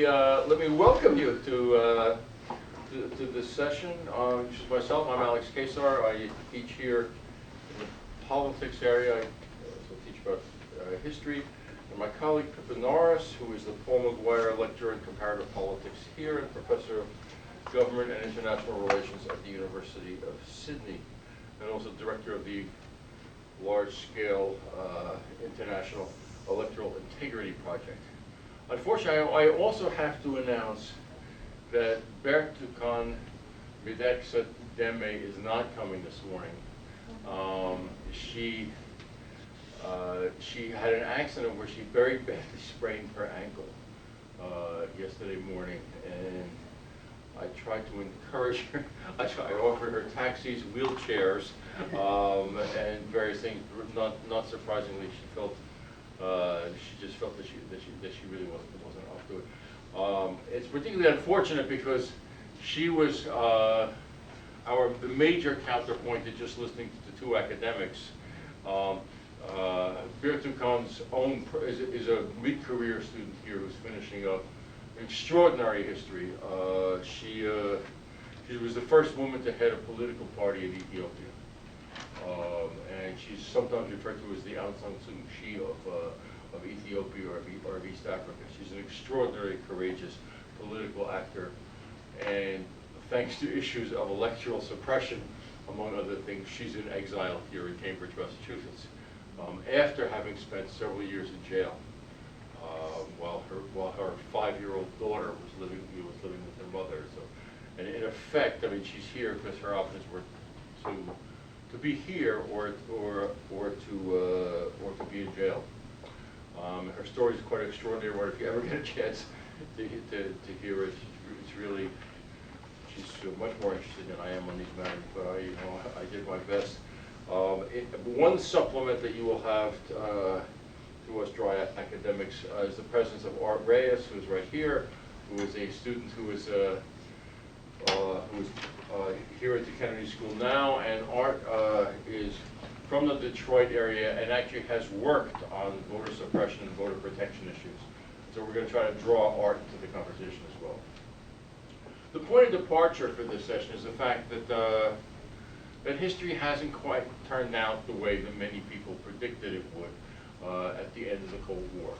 let me welcome you to this session. Just myself, I'm Alex Keyssar. I teach here in the politics area. I also teach about history. And my colleague Pippa Norris, who is the Paul McGuire Lecturer in Comparative Politics here and Professor of Government and International Relations at the University of Sydney, and also Director of the large-scale International Electoral Integrity Project. Unfortunately, I also have to announce that Birtukan Deme is not coming this morning. She had an accident where she very badly sprained her ankle yesterday morning, and I tried to encourage her. I offered her taxis, wheelchairs, and various things. Not surprisingly, she felt she just felt that she really wasn't up to it. It's particularly unfortunate because she was the major counterpoint to just listening to the two academics. Birtukan's own is a mid-career student here who's finishing up extraordinary history. She was the first woman to head a political party in Ethiopia. And she's sometimes referred to as the Aung San Suu Kyi of Ethiopia or of East Africa. She's an extraordinarily courageous political actor, and thanks to issues of electoral suppression, among other things, she's in exile here in Cambridge, Massachusetts, after having spent several years in jail, while her 5-year-old daughter was living with her mother. So, and in effect, I mean, she's here because her options were to be here or to be in jail. Her story is quite extraordinary. If you ever get a chance to hear it, it's really, she's much more interested than I am on these matters. But I did my best. One supplement that you will have to us dry academics is the presence of Art Reyes, who is right here, who is a student who is here at the Kennedy School now, and Art is from the Detroit area and actually has worked on voter suppression and voter protection issues. So we're going to try to draw Art into the conversation as well. The point of departure for this session is the fact that that history hasn't quite turned out the way that many people predicted it would at the end of the Cold War.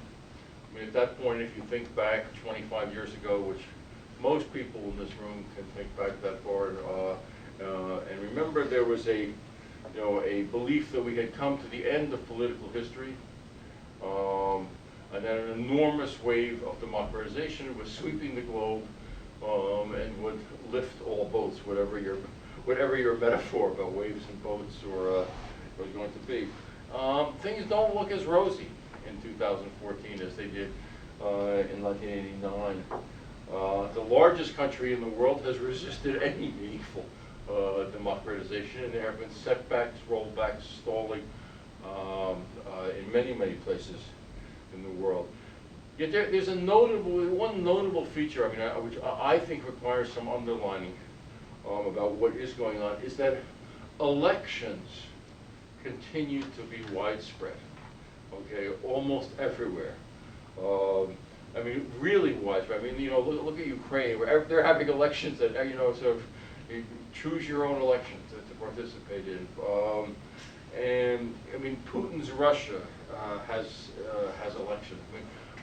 I mean, at that point, if you think back 25 years ago, which most people in this room can think back that far, and remember there was a belief that we had come to the end of political history, and that an enormous wave of democratization was sweeping the globe and would lift all boats, whatever your metaphor about waves and boats or was going to be. Things don't look as rosy in 2014 as they did in 1989. The largest country in the world has resisted any meaningful democratization, and there have been setbacks, rollbacks, stalling in many places in the world. Yet there's one notable feature, which I think requires some underlining about what is going on, is that elections continue to be widespread. Okay, almost everywhere. Really widespread. Look at Ukraine, where they're having elections that, sort of, you choose your own election to participate in. Putin's Russia has elections.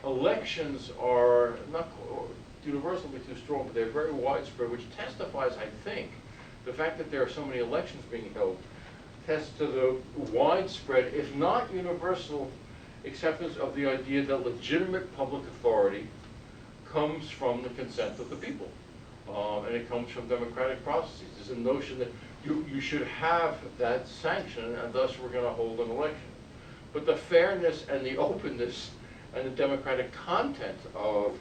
Elections are not universally too strong, but they're very widespread, which testifies, I think, the fact that there are so many elections being held tests to the widespread, if not universal, acceptance of the idea that legitimate public authority comes from the consent of the people. And it comes from democratic processes. There's a notion that you should have that sanction, and thus we're going to hold an election. But the fairness and the openness and the democratic content of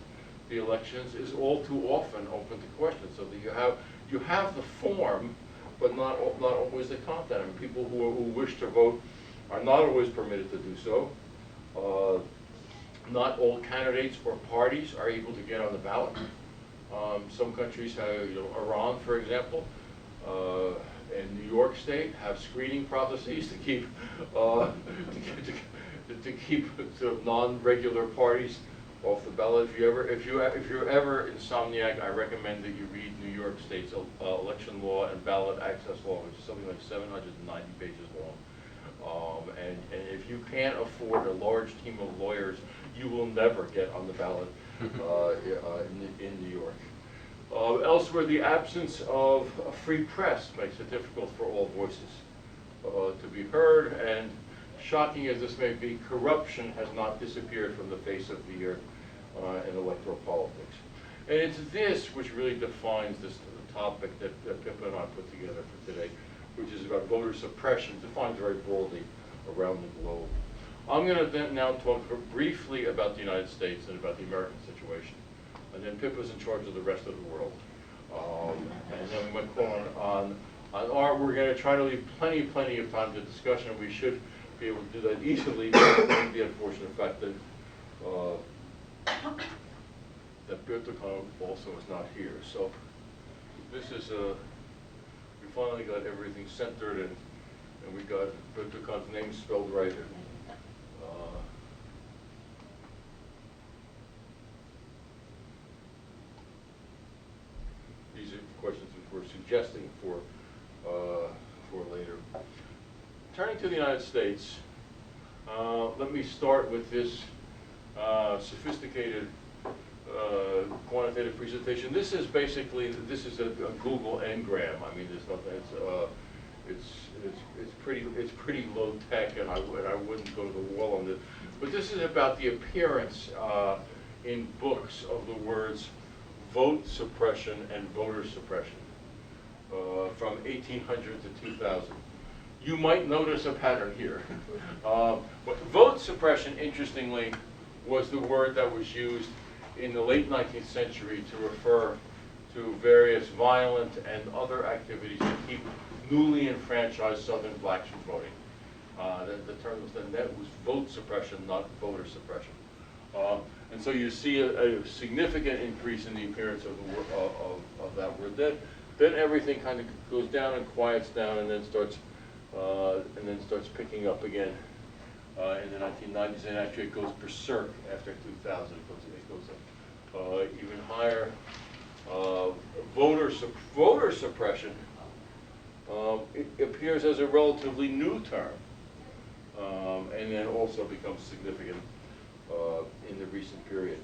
the elections is all too often open to question. So that you have the form, but not always the content. People who wish to vote are not always permitted to do so. Not all candidates or parties are able to get on the ballot. Some countries have, Iran, for example, and New York State have screening processes to keep sort of non-regular parties off the ballot. If you're ever insomniac, I recommend that you read New York State's election law and ballot access law, which is something like 790 pages long. And if you can't afford a large team of lawyers, you will never get on the ballot in New York. Elsewhere, the absence of a free press makes it difficult for all voices to be heard, and shocking as this may be, corruption has not disappeared from the face of the earth in electoral politics. And it's this which really defines this topic that Pippa and I put together for today, which is about voter suppression, defined very broadly around the globe. I'm going to then now talk briefly about the United States and about the American situation. And then Pippa's in charge of the rest of the world. And then we might call on art. We're going to try to leave plenty of time to discussion. We should be able to do that easily, but the unfortunate fact that that Birtukan also is not here. So this is we finally got everything centered, and we got Birtukan's name spelled right. These are questions which we're suggesting for later. Turning to the United States, let me start with this sophisticated quantitative presentation. This is basically a Google Ngram. I mean, there's nothing. It's pretty low tech, and I wouldn't go to the wall on this. But this is about the appearance in books of the words vote suppression and voter suppression from 1800 to 2000. You might notice a pattern here. But vote suppression, interestingly, was the word that was used in the late 19th century to refer to various violent and other activities to keep newly enfranchised Southern blacks from voting. The term was vote suppression, not voter suppression. And so you see a significant increase in the appearance of that word. Then everything kind of goes down and quiets down, and then starts picking up again in the 1990s, and actually it goes berserk after 2000. It goes up even higher. Voter suppression it appears as a relatively new term, and then also becomes significant in the recent period.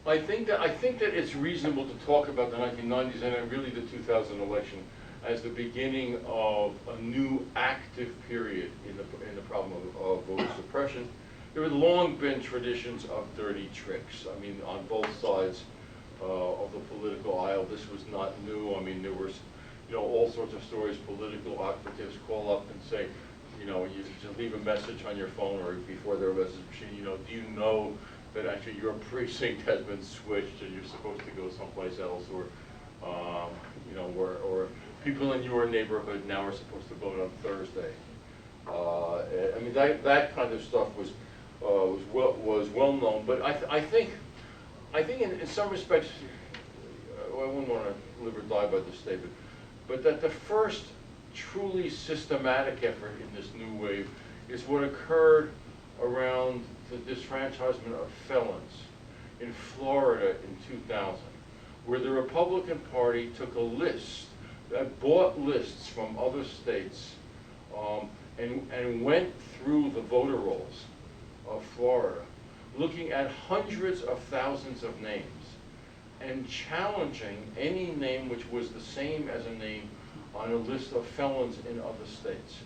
I think that it's reasonable to talk about the 1990s and really the 2000 election as the beginning of a new active period in the problem of voter suppression. There had long been traditions of dirty tricks. I mean, on both sides of the political aisle, this was not new. I mean, there was, all sorts of stories. Political operatives call up and say, you just leave a message on your phone or before their message machine. Do you know that actually your precinct has been switched and you're supposed to go someplace else, or or people in your neighborhood now are supposed to vote on Thursday. I mean, that kind of stuff was well known. But I think in some respects, I wouldn't want to live or die by this statement, but that the first truly systematic effort in this new wave is what occurred around the disfranchisement of felons in Florida in 2000, where the Republican Party took a list, bought lists from other states, and went through the voter rolls of Florida, looking at hundreds of thousands of names and challenging any name which was the same as a name on a list of felons in other states.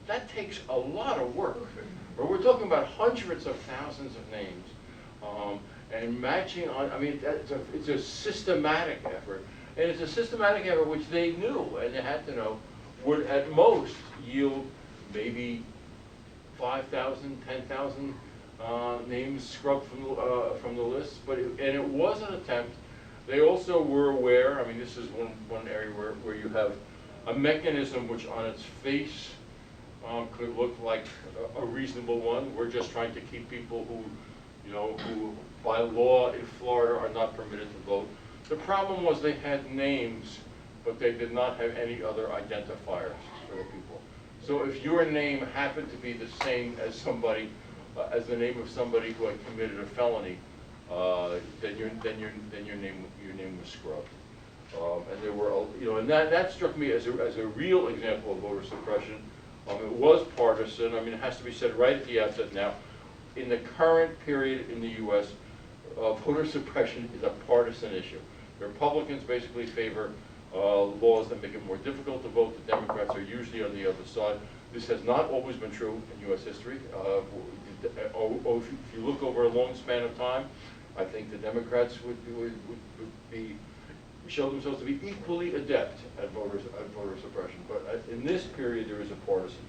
That takes a lot of work. But we're talking about hundreds of thousands of names, and matching on, I mean, it's a systematic effort. And it's a systematic effort which they knew, and they had to know, would at most yield maybe 5,000, 10,000 names scrubbed from the list. And it was an attempt. They also were aware, I mean, this is one area where you have a mechanism which on its face could look like a reasonable one. We're just trying to keep people who by law in Florida are not permitted to vote. The problem was they had names, but they did not have any other identifiers for the people. So if your name happened to be the same as somebody as the name of somebody who had committed a felony, then your name was scrubbed. And there were, and that struck me as a real example of voter suppression. It was partisan. I mean, it has to be said right at the outset now. In the current period in the U.S., voter suppression is a partisan issue. The Republicans basically favor laws that make it more difficult to vote. The Democrats are usually on the other side. This has not always been true in U.S. history. If you look over a long span of time, I think the Democrats would show themselves to be equally adept at voter suppression. But in this period, there is a partisan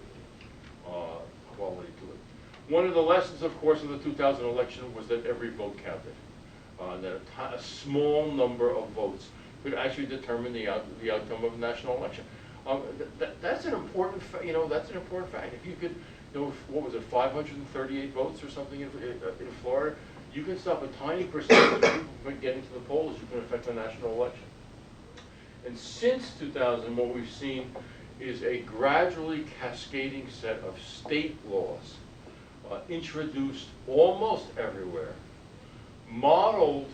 quality to it. One of the lessons, of course, of the 2000 election was that every vote counted. That a small number of votes could actually determine the outcome of a national election. That's an important, that's an important fact. If you could, what was it, 538 votes or something in Florida, you can stop a tiny percentage of people from getting to the polls. You can affect the national election. And since 2000, what we've seen is a gradually cascading set of state laws introduced almost everywhere, modeled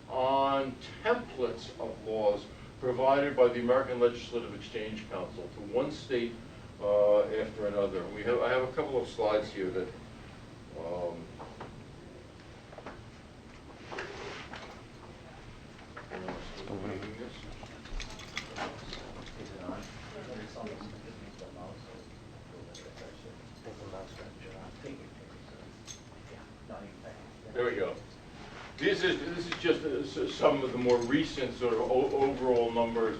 on templates of laws provided by the American Legislative Exchange Council to one state after another. I have a couple of slides here that there we go. This is just some of the more recent sort of overall numbers.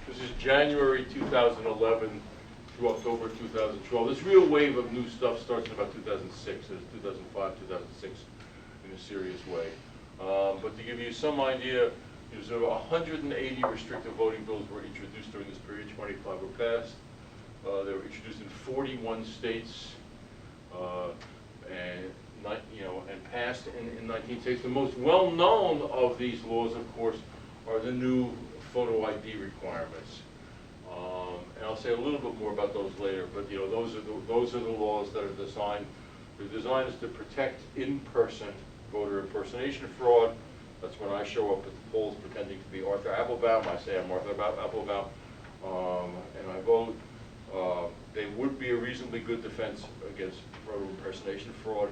This is January 2011 through October 2012. This real wave of new stuff starts in about 2006. There's 2005, 2006 in a serious way. But to give you some idea, there's 180 restrictive voting bills were introduced during this period. 25 were passed. They were introduced in 41 states. And passed in 19 states. The most well-known of these laws, of course, are the new photo ID requirements. And I'll say a little bit more about those later. But those are the laws that are designed. They're designed to protect in-person voter impersonation fraud. That's when I show up at the polls pretending to be Arthur Applebaum. I say I'm Arthur Applebaum, and I vote. They would be a reasonably good defense against voter impersonation fraud.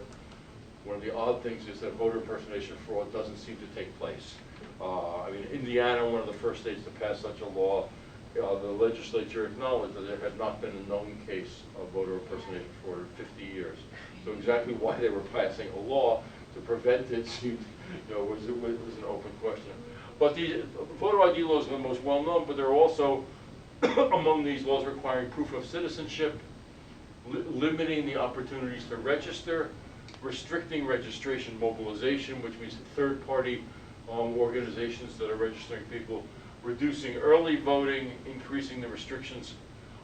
One of the odd things is that voter impersonation fraud doesn't seem to take place. I mean, Indiana, one of the first states to pass such a law, the legislature acknowledged that there had not been a known case of voter impersonation fraud in 50 years. So exactly why they were passing a law to prevent it seemed, was an open question. But the voter ID laws are the most well known, but there are also among these laws requiring proof of citizenship, limiting the opportunities to register, restricting registration mobilization, which means third-party organizations that are registering people, reducing early voting, increasing the restrictions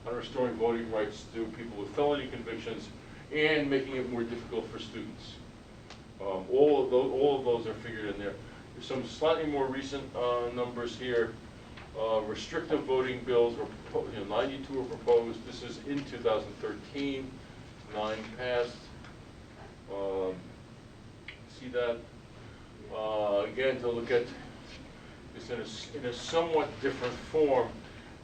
on restoring voting rights to people with felony convictions, and making it more difficult for students. All of those are figured in there. There's some slightly more recent numbers here. Restrictive voting bills were 92 were proposed. This is in 2013. 9 passed. See that? Again, to look at this in a somewhat different form.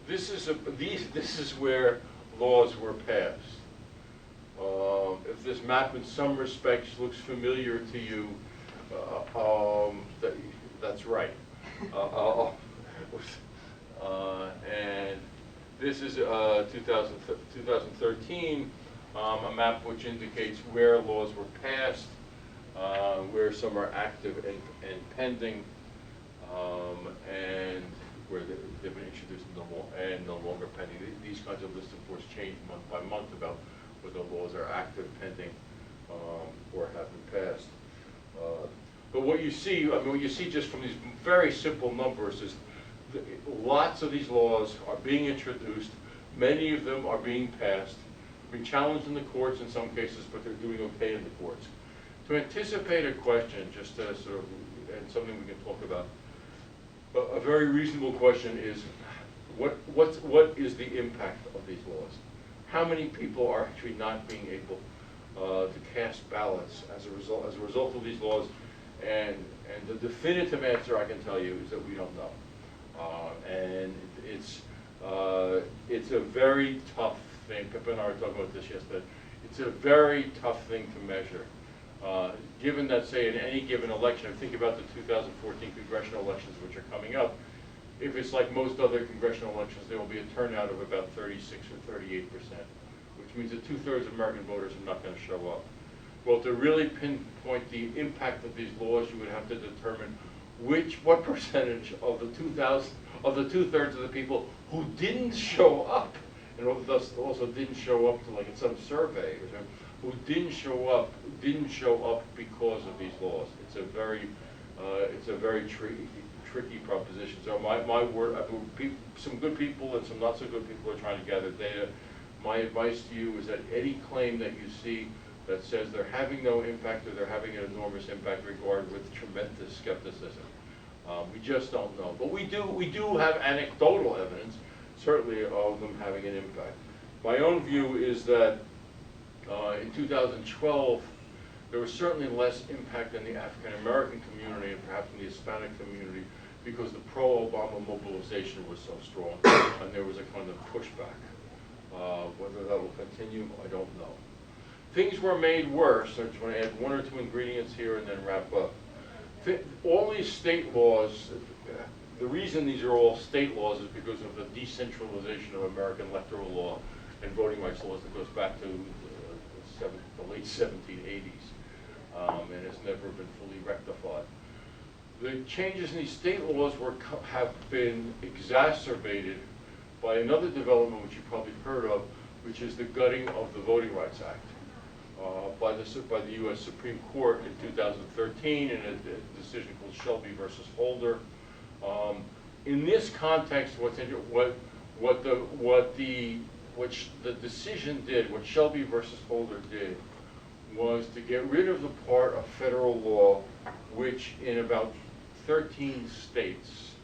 This is where laws were passed. If this map in some respects looks familiar to you, that's right. And this is 2013, a map which indicates where laws were passed, where some are active and pending, and where they've been introduced and no longer pending. These kinds of lists, of course, change month by month about whether laws are active, pending, or have been passed. But what you see, what you see just from these very simple numbers is lots of these laws are being introduced. Many of them are being passed, being challenged in the courts in some cases, but they're doing okay in the courts. To anticipate a question, just to sort of, and something we can talk about, a very reasonable question is, what is the impact of these laws? How many people are actually not being able to cast ballots as a result of these laws. And the definitive answer I can tell you is that we don't know. And it's a very tough thing. Pippa and I were talking about this yesterday. It's a very tough thing to measure. Given that, say, in any given election, think about the 2014 congressional elections which are coming up. If it's like most other congressional elections, there will be a turnout of about 36 or 38%, which means that 2/3 of American voters are not going to show up. Well, to really pinpoint the impact of these laws, you would have to determine what percentage of the 2/3 of the people who didn't show up, and thus also didn't show up to, like, in some survey or something, who didn't show up because of these laws. It's a very tricky proposition. So my word, some good people and some not so good people are trying to gather data. My advice to you is that any claim that you see that says they're having no impact or they're having an enormous impact, regard with tremendous skepticism. We just don't know, but we do have anecdotal evidence, certainly, of them having an impact. My own view is that in 2012, there was certainly less impact in the African American community and perhaps in the Hispanic community because the pro-Obama mobilization was so strong and there was a kind of pushback. Whether that will continue, I don't know. Things were made worse. I just want to add one or two ingredients here and then wrap up. All these state laws, the reason these are all state laws is because of the decentralization of American electoral law and voting rights laws that goes back to the late 1780s, and has never been fully rectified. The changes in these state laws have been exacerbated by another development which you've probably heard of, which is the gutting of the Voting Rights Act by the U.S. Supreme Court in 2013 in a decision called Shelby versus Holder. In this context, what the decision did, what Shelby versus Holder did, was to get rid of the part of federal law which in about 13 states,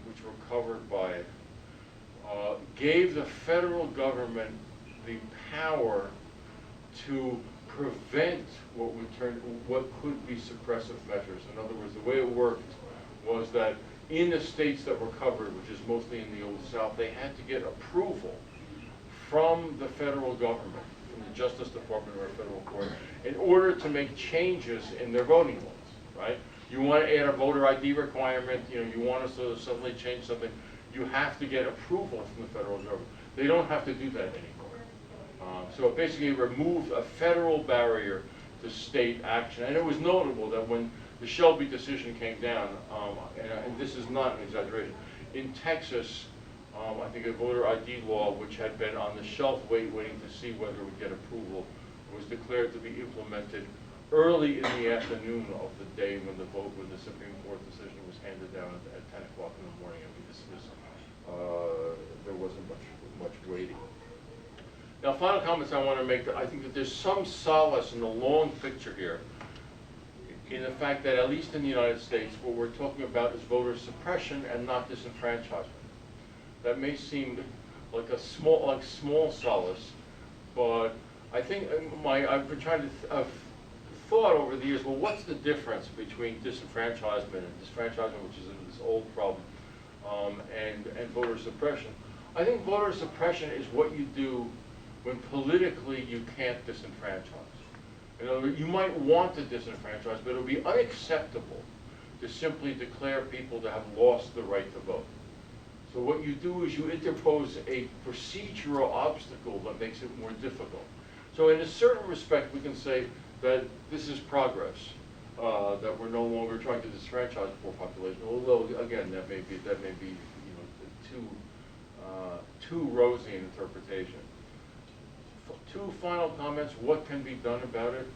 which were covered by it, gave the federal government the power to prevent what could be suppressive measures. In other words, the way it worked was that in the states that were covered, which is mostly in the Old South, they had to get approval from the federal government, from the Justice Department or a federal court, in order to make changes in their voting laws, right? You want to add a voter ID requirement, you want to sort of suddenly change something, you have to get approval from the federal government. They don't have to do that anymore. So it basically removed a federal barrier to state action. And it was notable that when the Shelby decision came down, and this is not an exaggeration, in Texas, I think a voter ID law, which had been on the shelf waiting to see whether it would get approval, was declared to be implemented early in the afternoon of the day when the Supreme Court decision was handed down at 10 o'clock in the morning. I mean, there wasn't much waiting. Now, final comments I want to make. I think that there's some solace in the long picture here, in the fact that at least in the United States, what we're talking about is voter suppression and not disenfranchisement. That may seem like a small solace, but I think I've been trying to thought over the years. Well, what's the difference between disenfranchisement and disfranchisement, which is this old problem, and voter suppression? I think voter suppression is what you do when politically you can't disenfranchise. In other words, you might want to disenfranchise, but it would be unacceptable to simply declare people to have lost the right to vote. So what you do is you interpose a procedural obstacle that makes it more difficult. So in a certain respect, we can say that this is progress, that we're no longer trying to disfranchise the poor population. Although again, that may be too rosy an interpretation. Two final comments. What can be done about it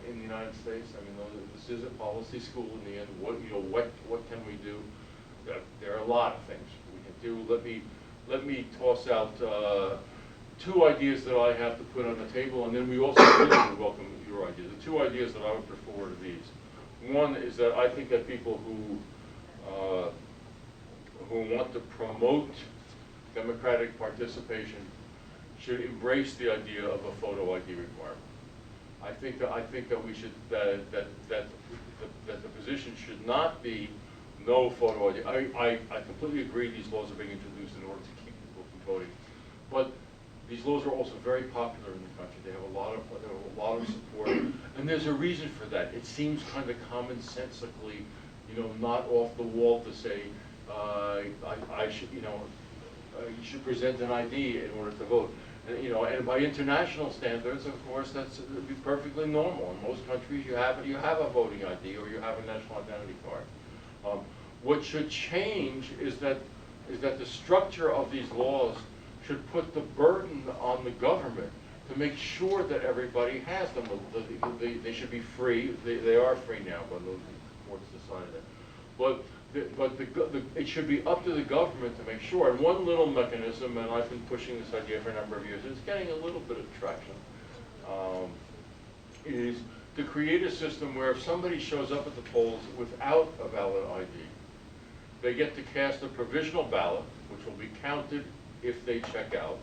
in the United States? I mean, this is a policy school in the end. What can we do? There are a lot of things we can do. Let me toss out two ideas that I have to put on the table, and then we also really welcome your ideas. The two ideas that I would put forward are these. One is that I think that people who want to promote democratic participation should embrace the idea of a photo ID requirement. I think that we should that the position should not be no photo ID. I completely agree these laws are being introduced in order to keep people from voting, but these laws are also very popular in the country. They have a lot of support, and there's a reason for that. It seems kind of commonsensically, not off the wall to say I should, you should present an ID in order to vote. And by international standards, of course, would be perfectly normal. In most countries, you have a voting ID or you have a national identity card. What should change is that the structure of these laws should put the burden on the government to make sure that everybody has them. They should be free. They are free now, but the courts decided that. But it should be up to the government to make sure. And one little mechanism, and I've been pushing this idea for a number of years, and it's getting a little bit of traction, is to create a system where if somebody shows up at the polls without a valid ID, they get to cast a provisional ballot, which will be counted if they check out.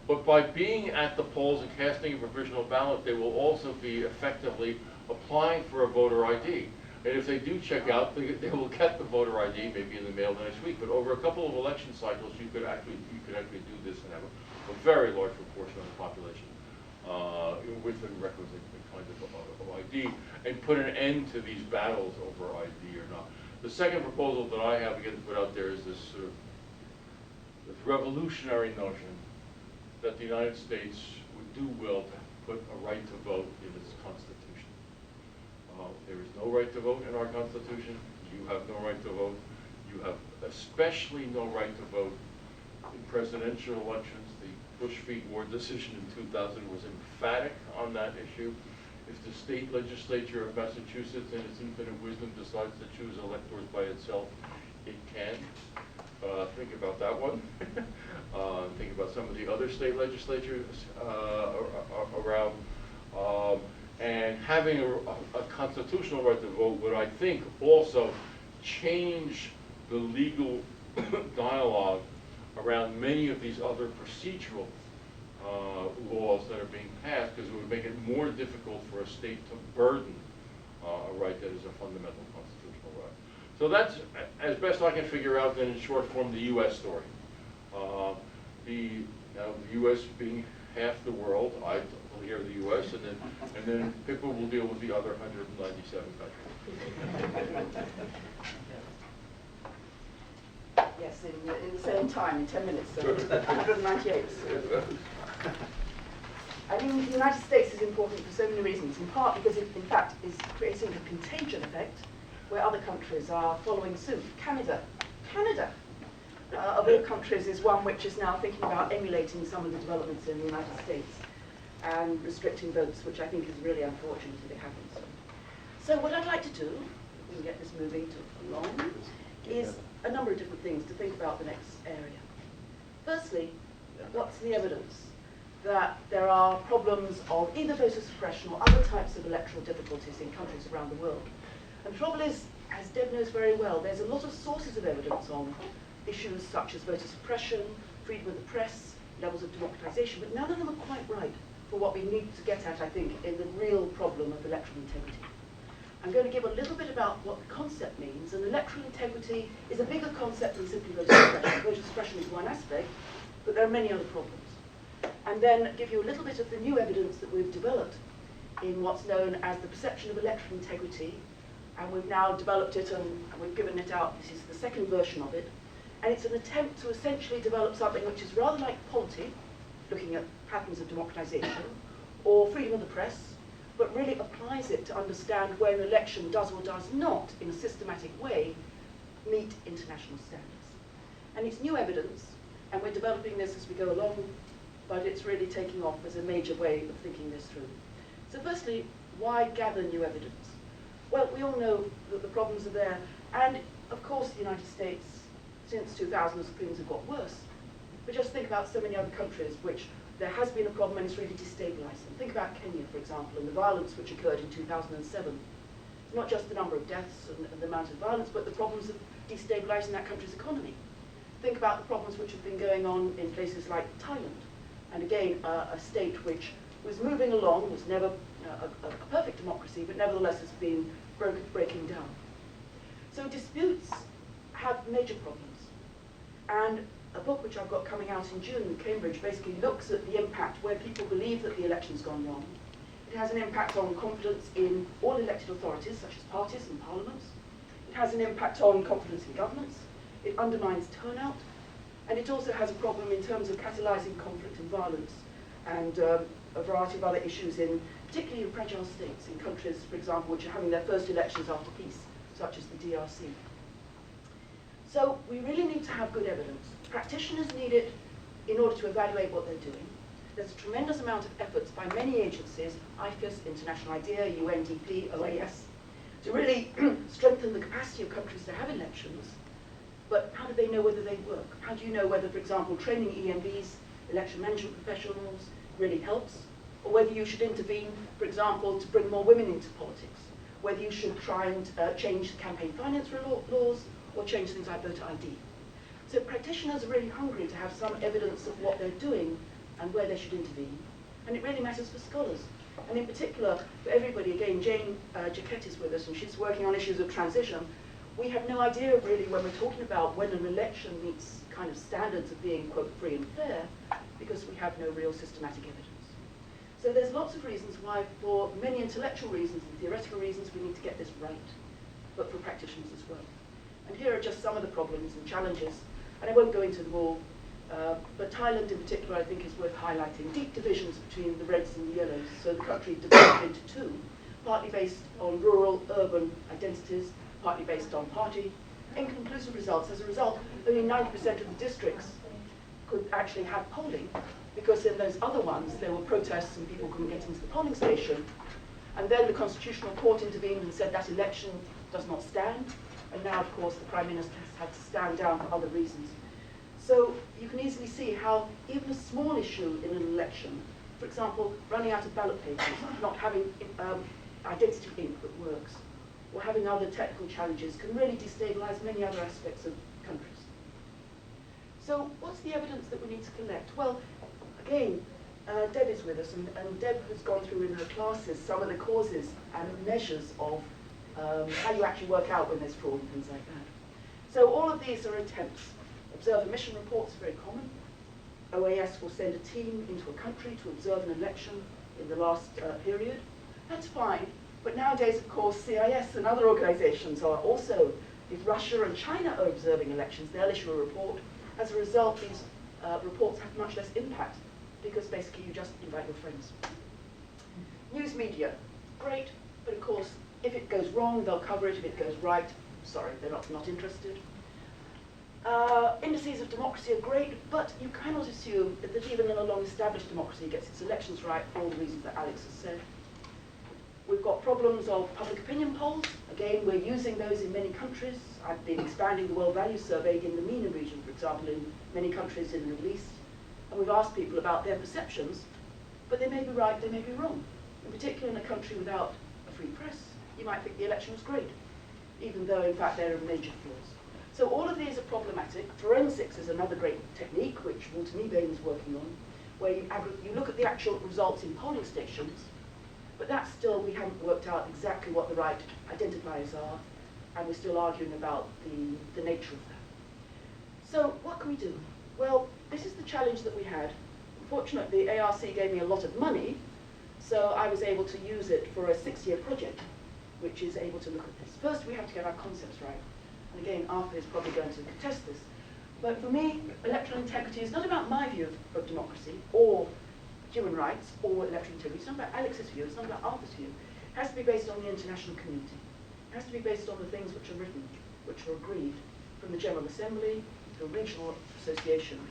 But by being at the polls and casting a provisional ballot, they will also be effectively applying for a voter ID. And if they do check out, they will get the voter ID maybe in the mail the next week. But over a couple of election cycles, you could actually do this and have a very large proportion of the population with the requisite kind of ID, and put an end to these battles over ID or not. The second proposal that I have again to put out there is this sort of this revolutionary notion that the United States would do well to put a right to vote in its Constitution. There is no right to vote in our Constitution. You have no right to vote. You have especially no right to vote in presidential elections. The Bush v. Gore decision in 2000 was emphatic on that issue. If the state legislature of Massachusetts, in its infinite wisdom, decides to choose electors by itself, it can. Think about that one. Think about some of the other state legislatures around. And having a constitutional right to vote would, I think, also change the legal dialogue around many of these other procedural laws that are being passed, because it would make it more difficult for a state to burden a right that is a fundamental constitutional right. So that's, as best I can figure out, then in short form, the U.S. story. The U.S. being half the world, I will hear the U.S., and then Pippa will deal with the other 197 countries. Yes, in the same time, in 10 minutes, so 198. I think the United States is important for so many reasons, in part because it, in fact, is creating a contagion effect where other countries are following suit. Canada, of all countries, is one which is now thinking about emulating some of the developments in the United States and restricting votes, which I think is really unfortunate if it happens. So what I'd like to do, if we can get this moving along, is a number of different things to think about the next area. Firstly, what's the evidence that there are problems of either voter suppression or other types of electoral difficulties in countries around the world? And the trouble is, as Deb knows very well, there's a lot of sources of evidence on issues such as voter suppression, freedom of the press, levels of democratization, but none of them are quite right for what we need to get at, I think, in the real problem of electoral integrity. I'm going to give a little bit about what the concept means, and electoral integrity is a bigger concept than simply voter suppression. Voter suppression is one aspect, but there are many other problems. And then give you a little bit of the new evidence that we've developed in what's known as the perception of electoral integrity, and we've now developed it and we've given it out. This is the second version of it, and it's an attempt to essentially develop something which is rather like polity, looking at patterns of democratization, or freedom of the press, but really applies it to understand where an election does or does not, in a systematic way, meet international standards. And it's new evidence, and we're developing this as we go along, but it's really taking off as a major way of thinking this through. So firstly, why gather new evidence? Well, we all know that the problems are there, and of course the United States, since 2000, things have got worse. But just think about so many other countries which there has been a problem and it's really destabilizing. Think about Kenya, for example, and the violence which occurred in 2007. It's not just the number of deaths and the amount of violence, but the problems of destabilizing that country's economy. Think about the problems which have been going on in places like Thailand, And again, a state which was moving along, was never a perfect democracy, but nevertheless has been breaking down. So disputes have major problems. And a book which I've got coming out in June in Cambridge basically looks at the impact where people believe that the election's gone wrong. It has an impact on confidence in all elected authorities, such as parties and parliaments. It has an impact on confidence in governments. It undermines turnout. And it also has a problem in terms of catalysing conflict and violence and a variety of other issues in, particularly in fragile states, in countries, for example, which are having their first elections after peace, such as the DRC. So we really need to have good evidence. Practitioners need it in order to evaluate what they're doing. There's a tremendous amount of efforts by many agencies, IFES, International IDEA, UNDP, OAS, to really strengthen the capacity of countries to have elections. But how do they know whether they work? How do you know whether, for example, training EMBs, election management professionals, really helps? Or whether you should intervene, for example, to bring more women into politics? Whether you should try and change the campaign finance laws or change things like voter ID? So practitioners are really hungry to have some evidence of what they're doing and where they should intervene. And it really matters for scholars. And in particular, for everybody, again, Jane Jaquette is with us, and she's working on issues of transition. We have no idea really when we're talking about when an election meets kind of standards of being, quote, free and fair, because we have no real systematic evidence. So there's lots of reasons why, for many intellectual reasons and theoretical reasons, we need to get this right, but for practitioners as well. And here are just some of the problems and challenges, and I won't go into them all, but Thailand in particular I think is worth highlighting. Deep divisions between the reds and the yellows, so the country divided into two, partly based on rural, urban identities, partly based on party. Inconclusive results. As a result, only 90% of the districts could actually have polling, because in those other ones there were protests and people couldn't get into the polling station. And then the Constitutional Court intervened and said that election does not stand. And now, of course, the Prime Minister has had to stand down for other reasons. So you can easily see how even a small issue in an election, for example, running out of ballot papers, not having identity ink that works, or having other technical challenges, can really destabilise many other aspects of countries. So what's the evidence that we need to collect? Well, again, Deb is with us, and Deb has gone through in her classes some of the causes and measures of how you actually work out when there's fraud and things like that. So all of these are attempts. Observer mission reports are very common. OAS will send a team into a country to observe an election in the last period. That's fine, but nowadays, of course, CIS and other organizations are also, if Russia and China are observing elections, they'll issue a report. As a result, these reports have much less impact, because basically you just invite your friends. News media, great, but of course, if it goes wrong, they'll cover it. If it goes right, sorry, they're not interested. Indices of democracy are great, but you cannot assume that even in a long-established democracy it gets its elections right for all the reasons that Alex has said. We've got problems of public opinion polls. Again, we're using those in many countries. I've been expanding the World Values Survey in the MENA region, for example, in many countries in the Middle East. And we've asked people about their perceptions, but they may be right, they may be wrong. In particular, in a country without a free press, you might think the election was great, even though, in fact, there are major flaws. So all of these are problematic. Forensics is another great technique, which Walter Niebain is working on, where you look at the actual results in polling stations, but that's still, we haven't worked out exactly what the right identifiers are, and we're still arguing about the nature of that. So what can we do? Well, this is the challenge that we had. Unfortunately, ARC gave me a lot of money, so I was able to use it for a 6-year project, which is able to look at this. First, we have to get our concepts right. And again, Arthur is probably going to contest this. But for me, electoral integrity is not about my view of democracy, or human rights, or electoral integrity. It's not about Alex's view, it's not about Arthur's view. It has to be based on the international community. It has to be based on the things which are written, which are agreed, from the General Assembly to regional associations.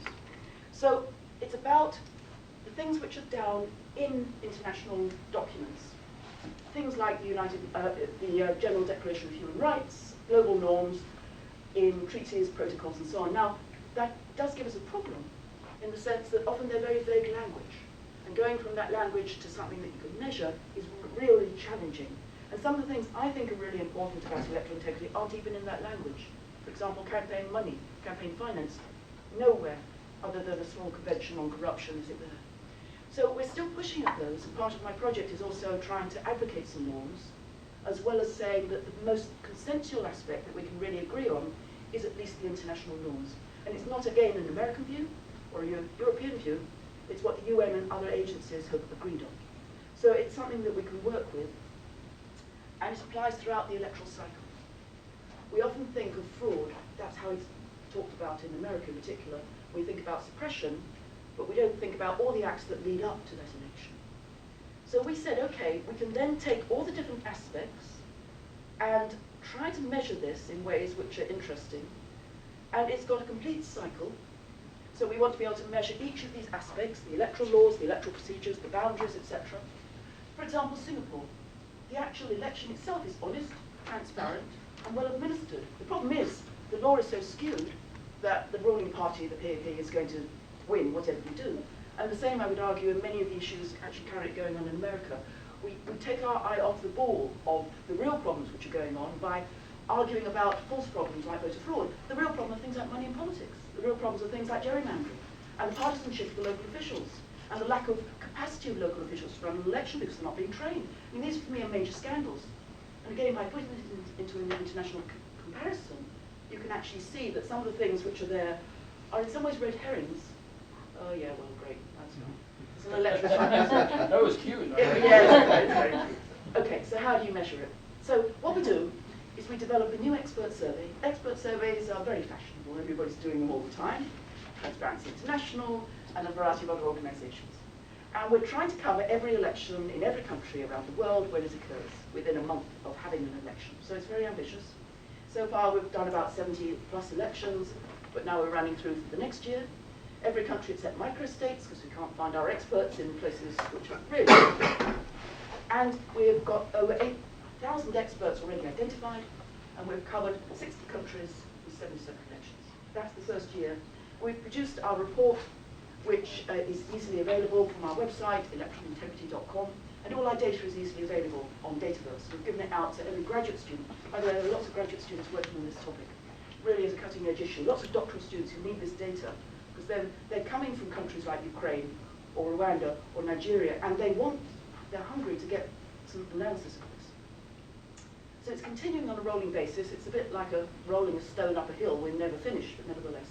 So it's about the things which are down in international documents. Things like the General Declaration of Human Rights, global norms, in treaties, protocols, and so on. Now, that does give us a problem, in the sense that often they're very vague language. And going from that language to something that you can measure is really challenging. And some of the things I think are really important about electoral integrity aren't even in that language. For example, campaign money, campaign finance, nowhere other than a small convention on corruption is it there. So we're still pushing at those, and part of my project is also trying to advocate some norms, as well as saying that the most consensual aspect that we can really agree on is at least the international norms. And it's not, again, an American view or a European view, it's what the UN and other agencies have agreed on. So it's something that we can work with, and it applies throughout the electoral cycle. We often think of fraud, that's how it's talked about in America in particular. We think about suppression, but we don't think about all the acts that lead up to that election. So we said, okay, we can then take all the different aspects and try to measure this in ways which are interesting. And it's got a complete cycle. So we want to be able to measure each of these aspects, the electoral laws, the electoral procedures, the boundaries, etc. For example, Singapore. The actual election itself is honest, transparent, and well administered. The problem is, the law is so skewed that the ruling party, the PAP, is going to win whatever we do. And the same, I would argue, in many of the issues actually currently going on in America. We take our eye off the ball of the real problems which are going on by arguing about false problems like voter fraud. The real problem are things like money in politics. The real problems are things like gerrymandering and the partisanship of the local officials and the lack of capacity of local officials to run an election because they're not being trained. I mean, these for me are major scandals. And again, by putting it into an international comparison, you can actually see that some of the things which are there are in some ways red herrings. Oh yeah, well, great, that's fine. It's an electoral. That was cute. Yeah, it's very cute. Okay, so how do you measure it? So what we do is we develop a new expert survey. Expert surveys are very fashionable. Everybody's doing them all the time. Transparency International and a variety of other organizations. And we're trying to cover every election in every country around the world when it occurs within a month of having an election. So it's very ambitious. So far we've done about 70 plus elections, but now we're running through for the next year. Every country except microstates, because we can't find our experts in places which are really. And we've got over 8,000 experts already identified, and we've covered 60 countries with 77 elections. That's the first year. We've produced our report, which is easily available from our website, electoralintegrity.com, and all our data is easily available on Dataverse. We've given it out to every graduate student. By the way, there are lots of graduate students working on this topic. It really is a cutting-edge issue. Lots of doctoral students who need this data, because they're coming from countries like Ukraine, or Rwanda, or Nigeria, and they're hungry to get some analysis of this. So it's continuing on a rolling basis. It's a bit like rolling a stone up a hill. We're never finished, but nevertheless.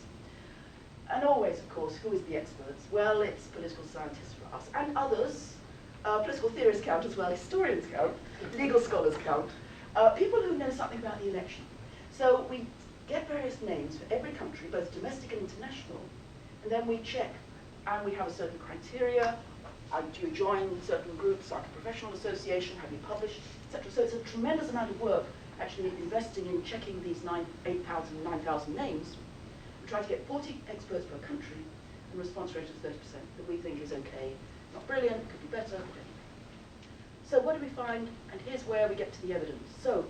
And always, of course, who is the experts? Well, it's political scientists for us, and others. Political theorists count as well, historians count, legal scholars count, people who know something about the election. So we get various names for every country, both domestic and international, and then we check, and we have a certain criteria. Do you join certain groups, like a professional association? Have you published, etc.? So it's a tremendous amount of work actually investing in checking these 8,000, 9,000 names. We try to get 40 experts per country, and response rate of 30% that we think is okay. Not brilliant, could be better. So what do we find? And here's where we get to the evidence. So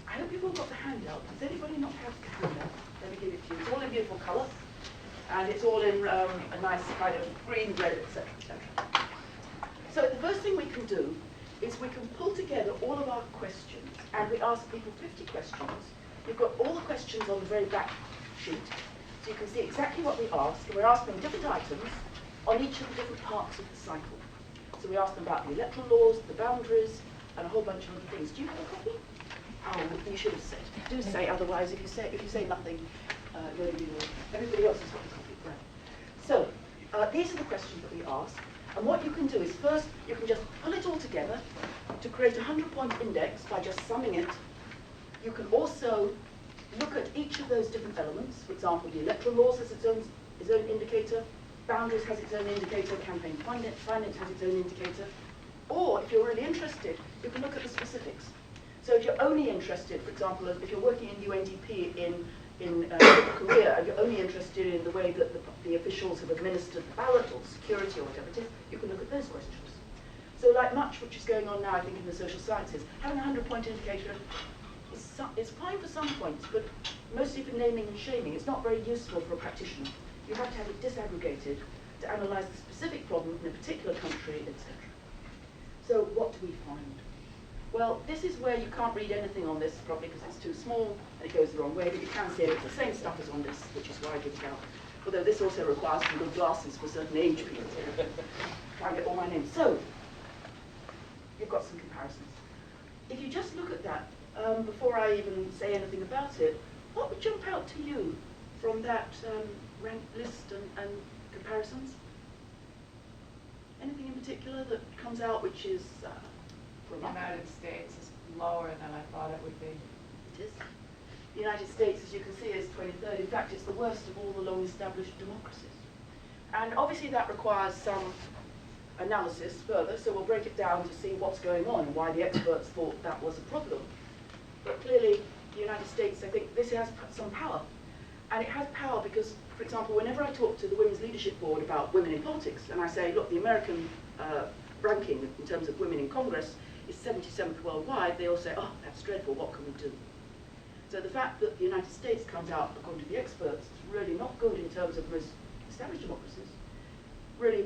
I hope you've all got the handout. Does anybody not have the handout? Let me give it to you. It's all in beautiful colour, and it's all in a nice kind of green, red, etc., etc. So the first thing we can do is we can pull together all of our questions, and we ask people 50 questions. You've got all the questions on the very back sheet, so you can see exactly what we ask, and we're asking different items on each of the different parts of the cycle. So we ask them about the electoral laws, the boundaries, and a whole bunch of other things. Do you have a copy? Oh, you should have said. Do say, otherwise if you say nothing, everybody else has got a copy. Right. So these are the questions that we ask. And what you can do is first, you can just pull it all together to create a 100-point index by just summing it. You can also look at each of those different elements. For example, the electoral laws has its own indicator, boundaries has its own indicator, campaign finance has its own indicator. Or if you're really interested, you can look at the specifics. So if you're only interested, for example, if you're working in UNDP in Korea, and you're only interested in the way that the officials have administered the ballot or security or whatever it is, you can look at those questions. So like much which is going on now, I think, in the social sciences, having a 100-point indicator is fine for some points, but mostly for naming and shaming. It's not very useful for a practitioner. You have to have it disaggregated to analyse the specific problem in a particular country, etc. So what do we find? Well, this is where you can't read anything on this, probably because it's too small and it goes the wrong way, but you can see it. It's the same stuff as on this, which is why I give it out. Although this also requires some good glasses for certain age people. and get all my names. So, you've got some comparisons. If you just look at that, before I even say anything about it, what would jump out to you from that rank list and comparisons? Anything in particular that comes out which is The United States is lower than I thought it would be. It is. The United States, as you can see, is 23rd. In fact, it's the worst of all the long-established democracies. And obviously that requires some analysis further, so we'll break it down to see what's going on and why the experts thought that was a problem. But clearly, the United States, I think this has some power. And it has power because, for example, whenever I talk to the Women's Leadership Board about women in politics, and I say, look, the American ranking in terms of women in Congress is 77th worldwide, they all say, oh, that's dreadful, what can we do? So the fact that the United States comes out, according to the experts, is really not good in terms of most established democracies, really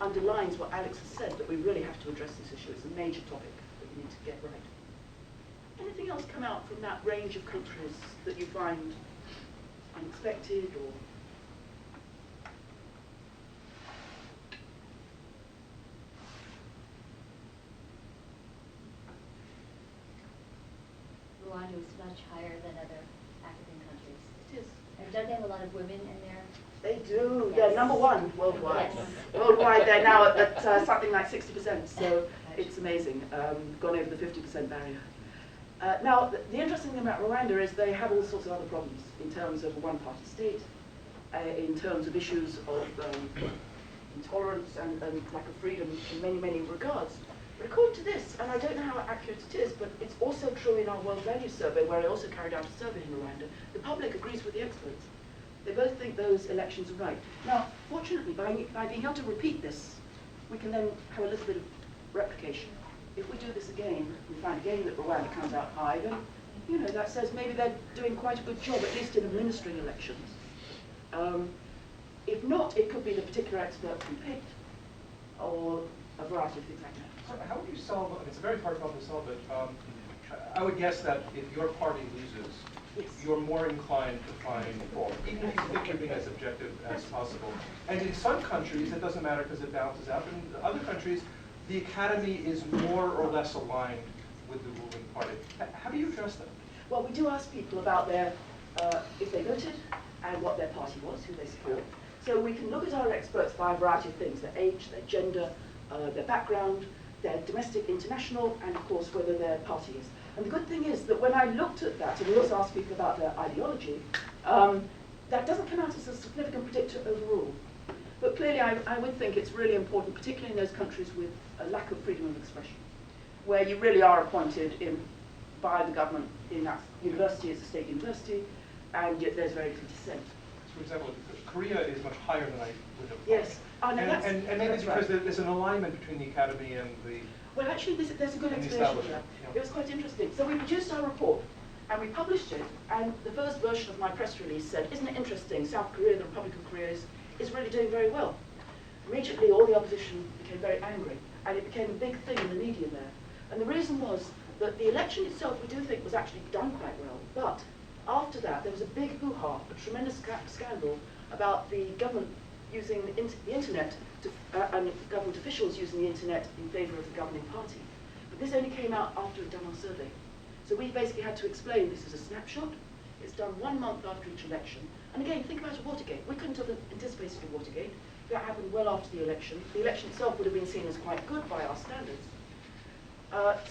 underlines what Alex has said, that we really have to address this issue. It's a major topic that we need to get right. Anything else come out from that range of countries that you find unexpected or? Rwanda is much higher than other African countries. It is. And don't they have a lot of women in there? They do. Yes. They're number one worldwide. Yes. Worldwide, they're now at something like 60%, so it's amazing. Gone over the 50% barrier. Now, the interesting thing about Rwanda is they have all sorts of other problems in terms of a one-party state, in terms of issues of intolerance and lack of freedom in many, many regards. But according to this, and I don't know how accurate it is, but it's also true in our World Values Survey, where I also carried out a survey in Rwanda, the public agrees with the experts. They both think those elections are right. Now, fortunately, by being able to repeat this, we can then have a little bit of replication. If we do this again, we find again that Rwanda comes out high, then, you know, that says maybe they're doing quite a good job, at least in administering elections. If not, it could be the particular expert we picked, or a variety of things like that. So how would you solve, it's a very hard problem to solve, but I would guess that if your party loses, Yes. you're more inclined to find fault, even if you think you're being as objective as possible. And in some countries, it doesn't matter because it balances out. But in other countries, the academy is more or less aligned with the ruling party. How do you address that? Well, we do ask people about their, if they voted, and what their party was, who they support. So we can look at our experts by a variety of things, their age, their gender, their background, their domestic, international, and of course whether their party is. And the good thing is that when I looked at that, and we also asked people about their ideology, that doesn't come out as a significant predictor overall. But clearly I would think it's really important, particularly in those countries with a lack of freedom of expression, where you really are appointed by the government in that university as a state university, and yet there's very little dissent. So for example, Korea is much higher than I would have thought. Yes. Oh, no, and maybe that's it's because right. there's an alignment between the academy and the... Well, actually, there's a good And the explanation for that. establishment, yeah. It was quite interesting. So we produced our report, and we published it, and the first version of my press release said, isn't it interesting, South Korea, the Republic of Korea, is really doing very well. Immediately, all the opposition became very angry, and it became a big thing in the media there. And the reason was that the election itself, we do think, was actually done quite well, but after that, there was a big hoo-ha, a tremendous scandal about the government using the internet and government officials using the internet in favour of the governing party. But this only came out after we'd done our survey. So we basically had to explain this is a snapshot. It's done 1 month after each election. And again, think about a Watergate. We couldn't have anticipated a Watergate. That happened well after the election. The election itself would have been seen as quite good by our standards.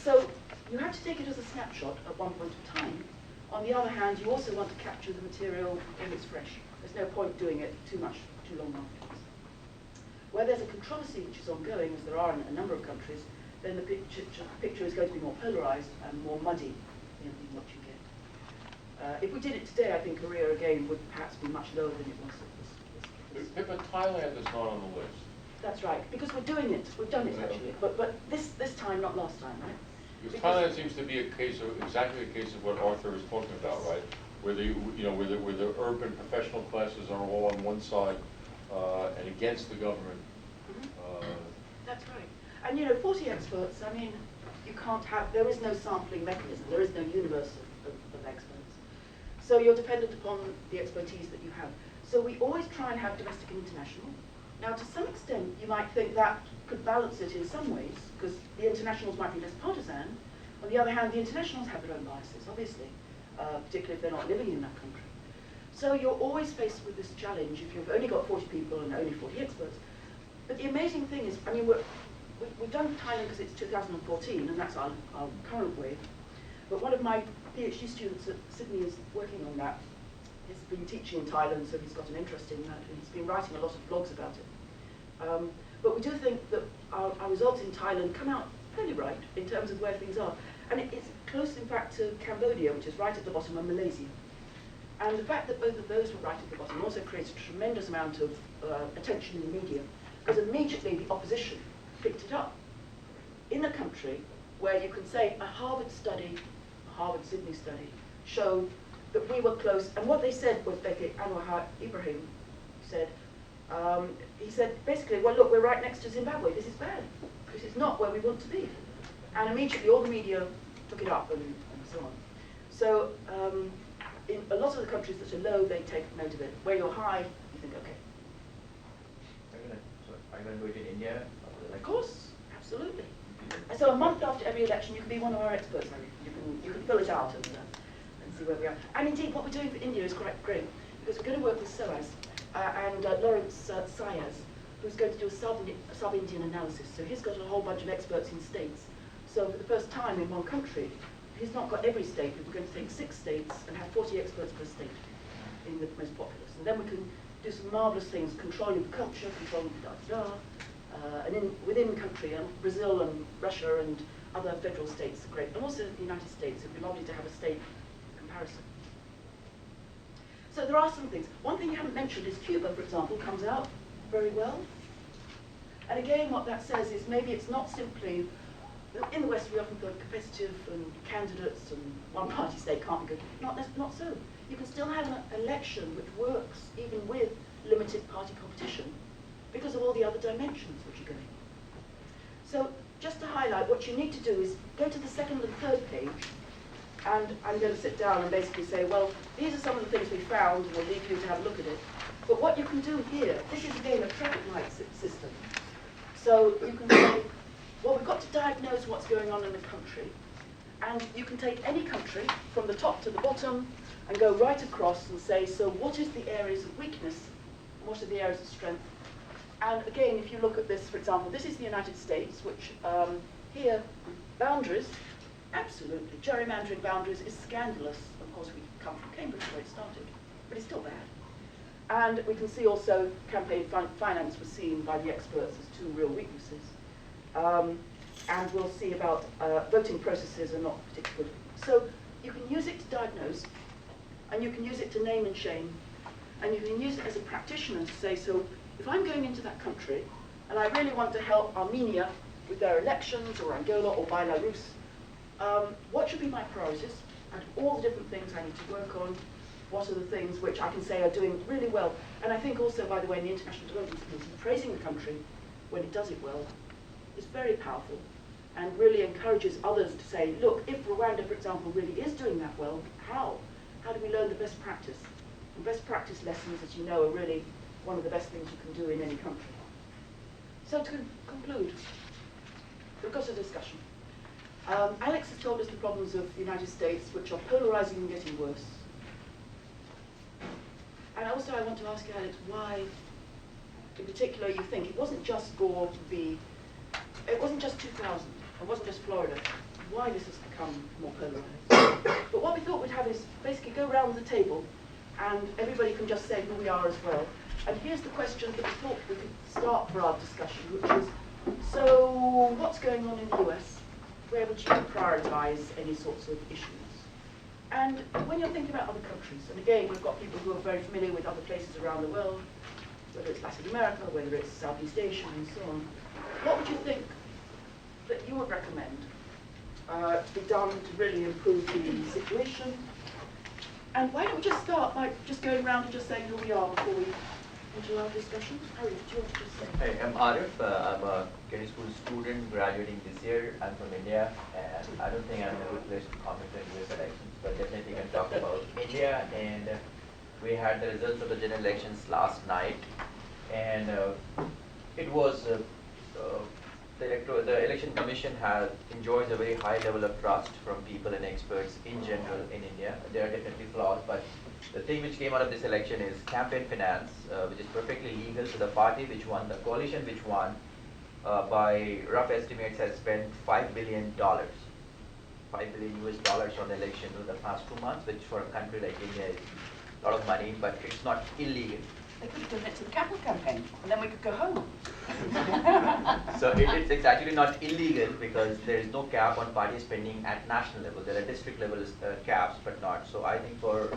So you have to take it as a snapshot at one point in time. On the other hand, you also want to capture the material when it's fresh. There's no point doing it too long afterwards. Where there's a controversy which is ongoing, as there are in a number of countries, then the picture is going to be more polarized and more muddy in what you get. If we did it today, I think Korea again would perhaps be much lower than it was at this. Pippa, Thailand is not on the list. That's right, because we're doing it. We've done it actually, but this time, not last time, right? Because Thailand seems to be a case of exactly a case of what Arthur is talking about, right? Where the where the urban professional classes are all on one side and against the government. That's right. And 40 experts. I mean, you can't have. There is no sampling mechanism. There is no universe of experts. So you're dependent upon the expertise that you have. So we always try and have domestic and international. Now, to some extent, you might think that could balance it in some ways, because the internationals might be less partisan. On the other hand, the internationals have their own biases, obviously, particularly if they're not living in that country. So you're always faced with this challenge if you've only got 40 people and only 40 experts. But the amazing thing is, I mean, we've done Thailand because it's 2014, and that's our current wave. But one of my PhD students at Sydney is working on that. He's been teaching in Thailand, so he's got an interest in that, and he's been writing a lot of blogs about it. But we do think that our results in Thailand come out fairly right in terms of where things are. And it's close, in fact, to Cambodia, which is right at the bottom, and Malaysia. And the fact that both of those were right at the bottom also creates a tremendous amount of attention in the media, because immediately the opposition picked it up. In a country where you can say a Harvard study, a Harvard-Sydney study, showed that we were close, and what they said was, Anwar Ibrahim said, he said basically, well look, we're right next to Zimbabwe, this is bad. This is not where we want to be. And immediately all the media took it up and so on. So in a lot of the countries that are low, they take note of it. Where you're high, you think, okay. Are you going to do it in India? Of course, absolutely. And so a month after every election, you can be one of our experts. You can fill it out and see where we are. And indeed, what we're doing for India is quite great, because we're going to work with SOAS and Lawrence Sayers, who's going to do a sub-Indian analysis. So he's got a whole bunch of experts in states. So for the first time in one country, he's not got every state, but we're going to take 6 states and have 40 experts per state in the most populous. And then we can do some marvellous things, controlling the culture, controlling the and within the country, Brazil and Russia and other federal states are great. And also the United States, it'd be lovely to have a state comparison. So there are some things. One thing you haven't mentioned is Cuba, for example, comes out very well. And again, what that says is maybe it's not simply, in the West we often feel competitive and candidates and one-party state can't be good. Not so. You can still have an election which works even with limited party competition because of all the other dimensions which are going. So just to highlight, what you need to do is go to the second and third page, and I'm going to sit down and basically say, well, these are some of the things we found, and we'll leave you to have a look at it. But what you can do here, this is again a traffic light system. So you can say, well, we've got to diagnose what's going on in the country, and you can take any country from the top to the bottom and go right across and say, so what is the areas of weakness, and what are the areas of strength? And again, if you look at this, for example, this is the United States, which here, boundaries, absolutely, gerrymandering boundaries is scandalous. Of course, we come from Cambridge where it started, but it's still bad. And we can see also campaign finance was seen by the experts as 2 real weaknesses. And we'll see about voting processes are not particularly good. So you can use it to diagnose, and you can use it to name and shame, and you can use it as a practitioner to say, so if I'm going into that country, and I really want to help Armenia with their elections, or Angola, or Belarus, what should be my priorities? And all the different things I need to work on, what are the things which I can say are doing really well? And I think also, by the way, in the International Development Community, praising the country when it does it well is very powerful and really encourages others to say, look, if Rwanda, for example, really is doing that well, how? How do we learn the best practice? And best practice lessons, as you know, are really one of the best things you can do in any country. So to conclude, we've got a discussion. Alex has told us the problems of the United States, which are polarizing and getting worse. And also I want to ask you, Alex, why, in particular, you think it wasn't just Gore v. It wasn't just 2000, it wasn't just Florida, why this has become more polarized. But what we thought we'd have is basically go around the table, and everybody can just say who we are as well. And here's the question that we thought we could start for our discussion, which is, so what's going on in the US? Where would you prioritize any sorts of issues? And when you're thinking about other countries, and again, we've got people who are very familiar with other places around the world, whether it's Latin America, whether it's Southeast Asia, and so on, what would you think that you would recommend to be done to really improve the situation? And why don't we just start by just going around and just saying who we are before we into our discussion? Harry, do you want to just say? Hey, I'm Arif. I'm a Kennedy School student graduating this year. I'm from India, and I don't think I'm in a good place to comment on US elections, but definitely can talk about India. And we had the results of the general elections last night, and it was the election commission enjoys a very high level of trust from people and experts in general in India. There are definitely flaws, but the thing which came out of this election is campaign finance, which is perfectly legal. So the party which won, the coalition which won, by rough estimates has spent $5 billion. $5 billion US on the election in the past 2 months, which for a country like India is a lot of money, but it's not illegal. They could have done it to the capital campaign, and then we could go home. So it's actually not illegal because there is no cap on party spending at national level. There are district level caps, but not. So I think for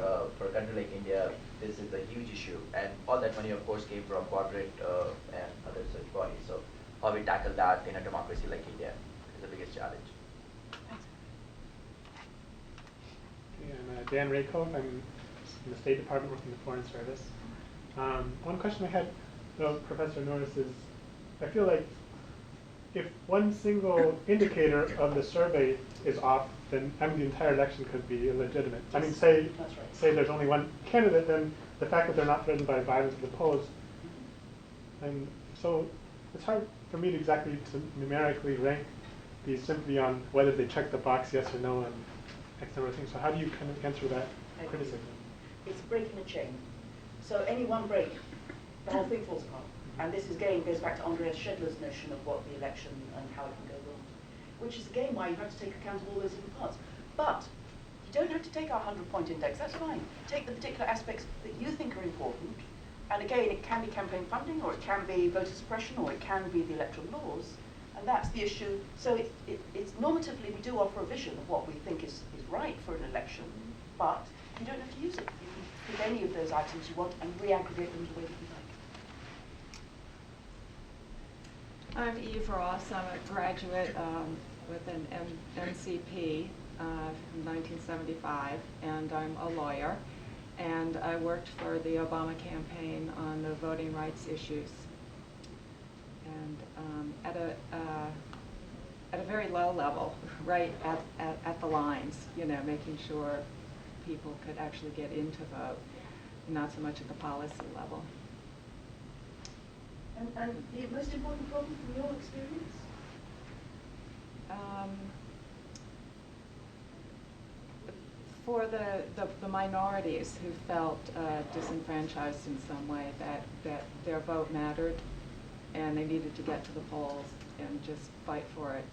a country like India, this is a huge issue. And all that money, of course, came from corporate and other such bodies. So how we tackle that in a democracy like India is the biggest challenge. Okay, I'm Dan Raycove. I'm in the State Department working in the Foreign Service. One question I had, though, Professor Norris, is I feel like if one single indicator of the survey is off, then the entire election could be illegitimate. I mean, say there's only one candidate, then the fact that they're not threatened by violence at the polls, and so it's hard for me to exactly numerically rank these simply on whether they check the box yes or no and X number of things. So how do you kind of answer that criticism? It's breaking a chain. So any one break, the whole thing falls apart. And this again goes back to Andreas Schedler's notion of what the election and how it can go wrong, which is again why you have to take account of all those different parts. But you don't have to take our 100-point index, that's fine. Take the particular aspects that you think are important. And again, it can be campaign funding, or it can be voter suppression, or it can be the electoral laws. And that's the issue. So it's normatively, we do offer a vision of what we think is right for an election, but you don't have to use it. You can pick any of those items you want and re-aggregate them the way that you like. I'm Eve Ross. I'm a graduate with an MCP from 1975, and I'm a lawyer. And I worked for the Obama campaign on the voting rights issues. And at a very low level, right at the lines, you know, making sure people could actually get in to vote, not so much at the policy level. And the most important problem from your experience? For the minorities who felt disenfranchised in some way, that their vote mattered and they needed to get to the polls and just fight for it.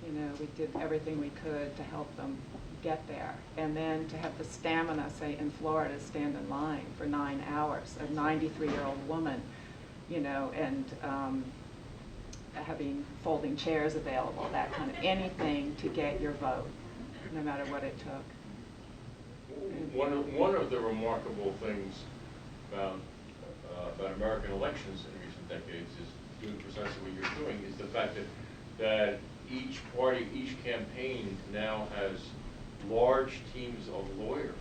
You know, we did everything we could to help them get there. And then to have the stamina, say in Florida, stand in line for 9 hours, a 93-year-old woman, you know, and having folding chairs available, that kind of anything to get your vote, no matter what it took. One of the remarkable things about American elections in recent decades is doing precisely what you're doing, is the fact that each party, each campaign now has large teams of lawyers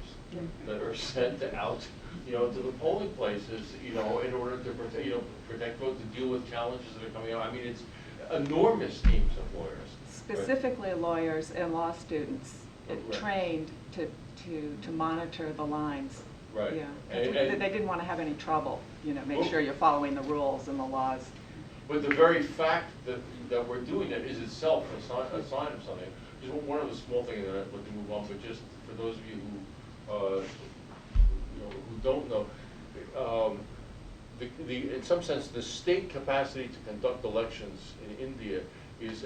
that are sent out, you know, to the polling places, you know, in order to protect votes, to deal with challenges that are coming out. I mean, it's enormous teams of lawyers. Specifically, right? Lawyers and law students right. trained to monitor the lines. Right. Yeah. And they didn't want to have any trouble, you know, make sure you're following the rules and the laws. But the very fact that we're doing that is itself a sign of something. Just one of the small things that I'd like to move on, but just for those of you who don't know, in some sense, the state capacity to conduct elections in India is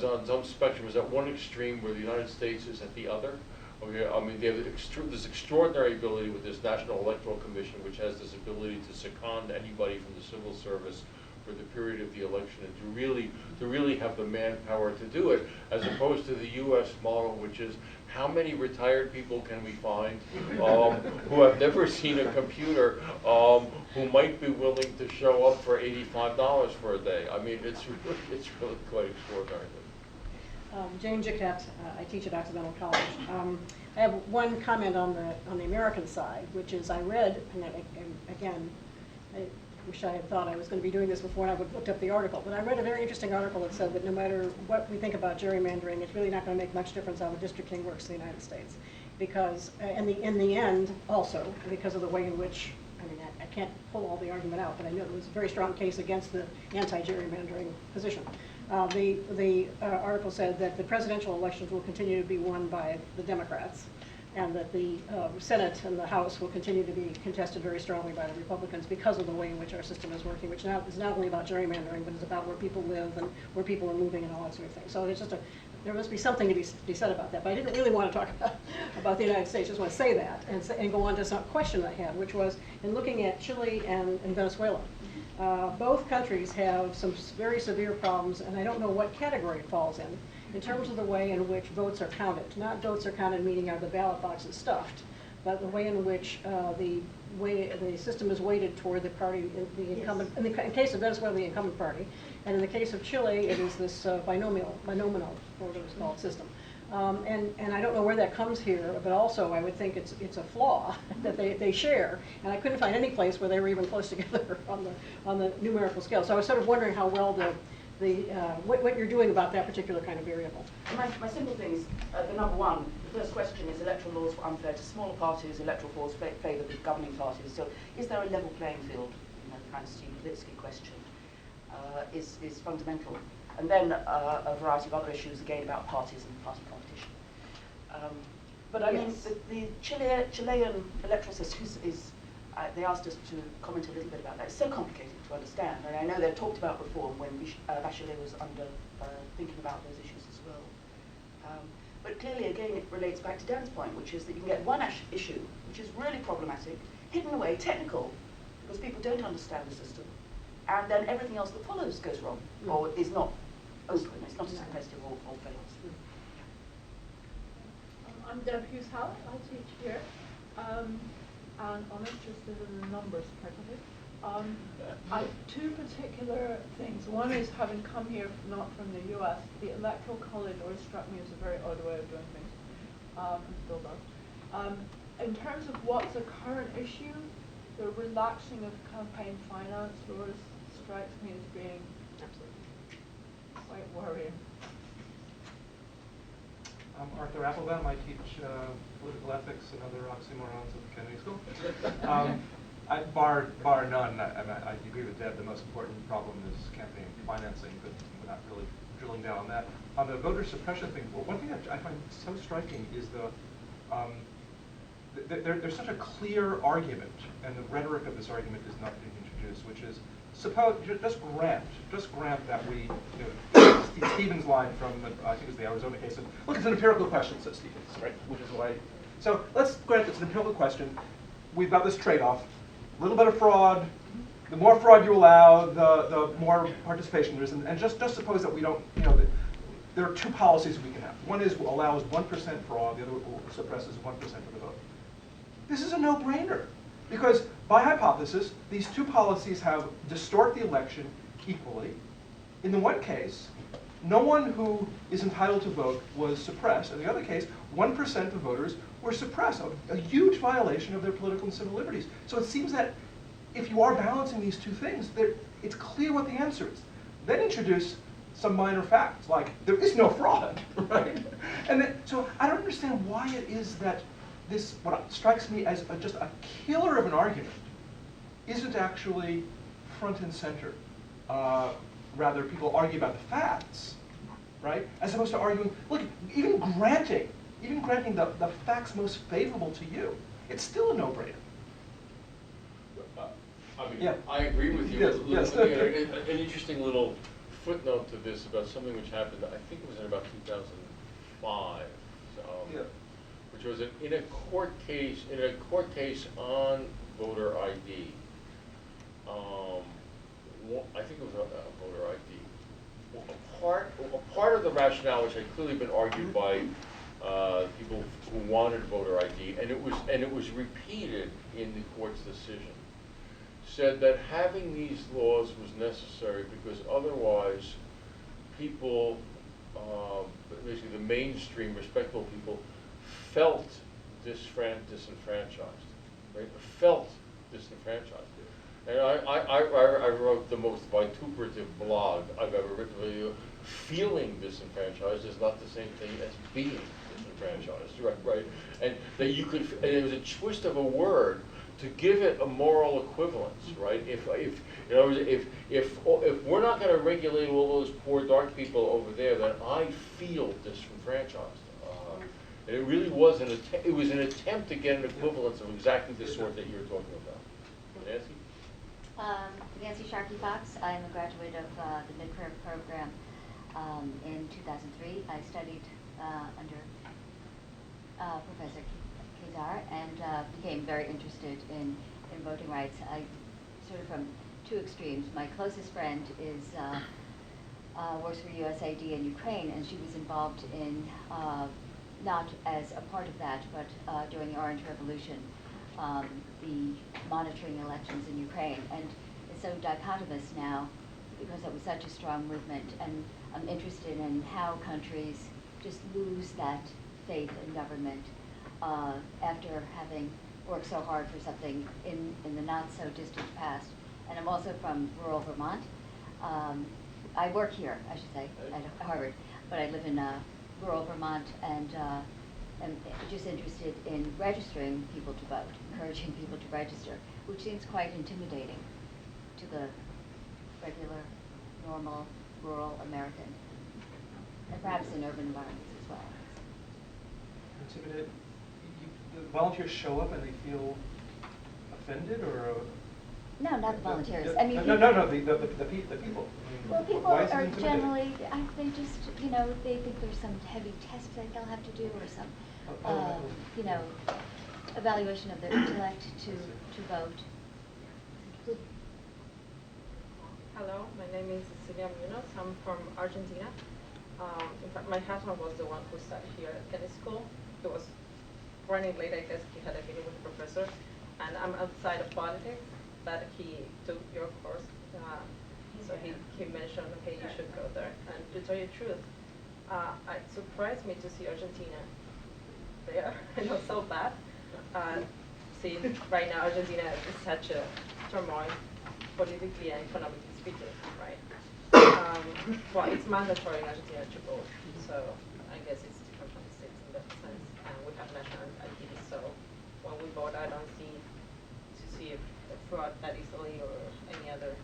on some spectrum, is at one extreme where the United States is at the other. Okay, I mean, they have this extraordinary ability with this National Electoral Commission, which has this ability to second anybody from the civil service for the period of the election, and to really have the manpower to do it, as opposed to the U.S. model, which is how many retired people can we find who have never seen a computer, who might be willing to show up for $85 for a day. I mean, it's really quite extraordinary. Jane Jickett, I teach at Occidental College. I have one comment on the American side, which is I read, and again, I wish I had thought I was going to be doing this before and I would have looked up the article, but I read a very interesting article that said that no matter what we think about gerrymandering, it's really not going to make much difference how the districting works in the United States. Because, in the end, also, because of the way in which I mean, I can't pull all the argument out, but I know it was a very strong case against the anti-gerrymandering position. The article said that the presidential elections will continue to be won by the Democrats, and that the Senate and the House will continue to be contested very strongly by the Republicans because of the way in which our system is working, which now is not only about gerrymandering, but is about where people live and where people are moving and all that sort of thing. So there's just there must be something to be said about that. But I didn't really want to talk about the United States. I just want to say that and go on to some question I had, which was in looking at Chile and Venezuela. Both countries have some very severe problems, and I don't know what category it falls in terms of the way in which votes are counted. Not votes are counted meaning are the ballot boxes stuffed, but the way in which the system is weighted toward the party, the incumbent. In the case of Venezuela, the incumbent party, and in the case of Chile, it is this binomial, or what it was called, system. And I don't know where that comes here, but also I would think it's a flaw that they share, and I couldn't find any place where they were even close together on the numerical scale. So I was sort of wondering how well what you're doing about that particular kind of variable. My simple thing is, the number one, the first question is electoral laws were unfair to smaller parties, electoral laws favour the governing parties. So is there a level playing field? You know, the kind of Steve Litsky question is fundamental. And then a variety of other issues, again, about parties and party competition. But I mean, the Chilean electoral system is they asked us to comment a little bit about that. It's so complicated to understand, and I know they've talked about reform when Bachelet was thinking about those issues as well. But clearly, again, it relates back to Dan's point, which is that you can get one issue, which is really problematic, hidden away, technical, because people don't understand the system, and then everything else that follows goes wrong, or is not open, it's not as competitive or fails. I'm Deb Hughes-Howard, I teach here, and I'm interested in the numbers part of it. I have two particular things. One is, having come here not from the US, the Electoral College always struck me as a very odd way of doing things, and still does. In terms of what's a current issue, the relaxing of campaign finance laws strikes me as being quite worrying. I'm Arthur Applebaum. I teach political ethics and other oxymorons at the Kennedy School. Bar none, I agree with Deb, the most important problem is campaign financing, but we're not really drilling down on that. On the voter suppression thing, well, one thing I find so striking is there's such a clear argument, and the rhetoric of this argument is not being introduced, which is, suppose, just grant that we, Stevens' line from, I think it was the Arizona case, and look, it's an empirical question, says Stevens, right, which is why, so let's grant it's an empirical question, we've got this trade-off, a little bit of fraud, the more fraud you allow, the more participation there is, and just suppose that we don't, there are two policies we can have. One is allows 1% fraud, the other suppresses 1% of the vote. This is a no-brainer, because by hypothesis, these two policies distort the election equally. In the one case, no one who is entitled to vote was suppressed. In the other case, 1% of voters were suppressed, a huge violation of their political and civil liberties. So it seems that if you are balancing these two things, it's clear what the answer is. Then introduce some minor facts, like there is no fraud, right? And then, so I don't understand why it is that this, what strikes me as just a killer of an argument, isn't actually front and center. Rather, people argue about the facts, right? As opposed to arguing, look, even granting the facts most favorable to you, it's still a no-brainer. I agree with you. Yes. An interesting little footnote to this about something which happened, I think it was in about 2005, which was in a court case on voter ID. I think it was a voter ID. A part of the rationale, which had clearly been argued by people who wanted voter ID, and it was repeated in the court's decision, said that having these laws was necessary because otherwise people, basically the mainstream respectable people, felt disenfranchised, right? Felt disenfranchised. And I wrote the most vituperative blog I've ever written. Feeling disenfranchised is not the same thing as being disenfranchised, right? And that you could, and it was a twist of a word to give it a moral equivalence, right? If you know, if we're not going to regulate all those poor dark people over there, then I feel disenfranchised. And it really was an attempt to get an equivalence of exactly the sort that you're talking about. Nancy? Nancy Sharkey-Fox. I'm a graduate of the mid-career program in 2003. I studied under Professor Keyssar and became very interested in voting rights. I sort of from two extremes. My closest friend is works for USAID in Ukraine, and she was involved in not as a part of that, but during the Orange Revolution, the monitoring elections in Ukraine. And it's so dichotomous now because it was such a strong movement. And I'm interested in how countries just lose that faith in government after having worked so hard for something in the not so distant past. And I'm also from rural Vermont. I work here, I should say, at Harvard, but I live in rural Vermont, and am just interested in registering people to vote, encouraging people to register, which seems quite intimidating to the regular, normal, rural American, and perhaps in urban environments as well. Intimidated? The volunteers show up and they feel offended, or? No, not the volunteers. I mean, the people. Well, people Why is it are intimidating? generally, they just, they think there's some heavy test that they'll have to do, or some, evaluation of their intellect to vote. Hello, my name is Cecilia Munoz. I'm from Argentina. In fact, my husband was the one who started here at the school. He was running late, I guess he had a meeting with the professor. And I'm outside of politics, but he took your course. So he mentioned, okay, you should go there. And to tell you the truth, it surprised me to see Argentina there. Not so bad. See, right now Argentina is such a turmoil, politically and economically speaking, right? Well, it's mandatory in Argentina to vote, so I guess it's different from the States in that sense. And we have national ID, so when we vote, I don't see if fraud that easily or any other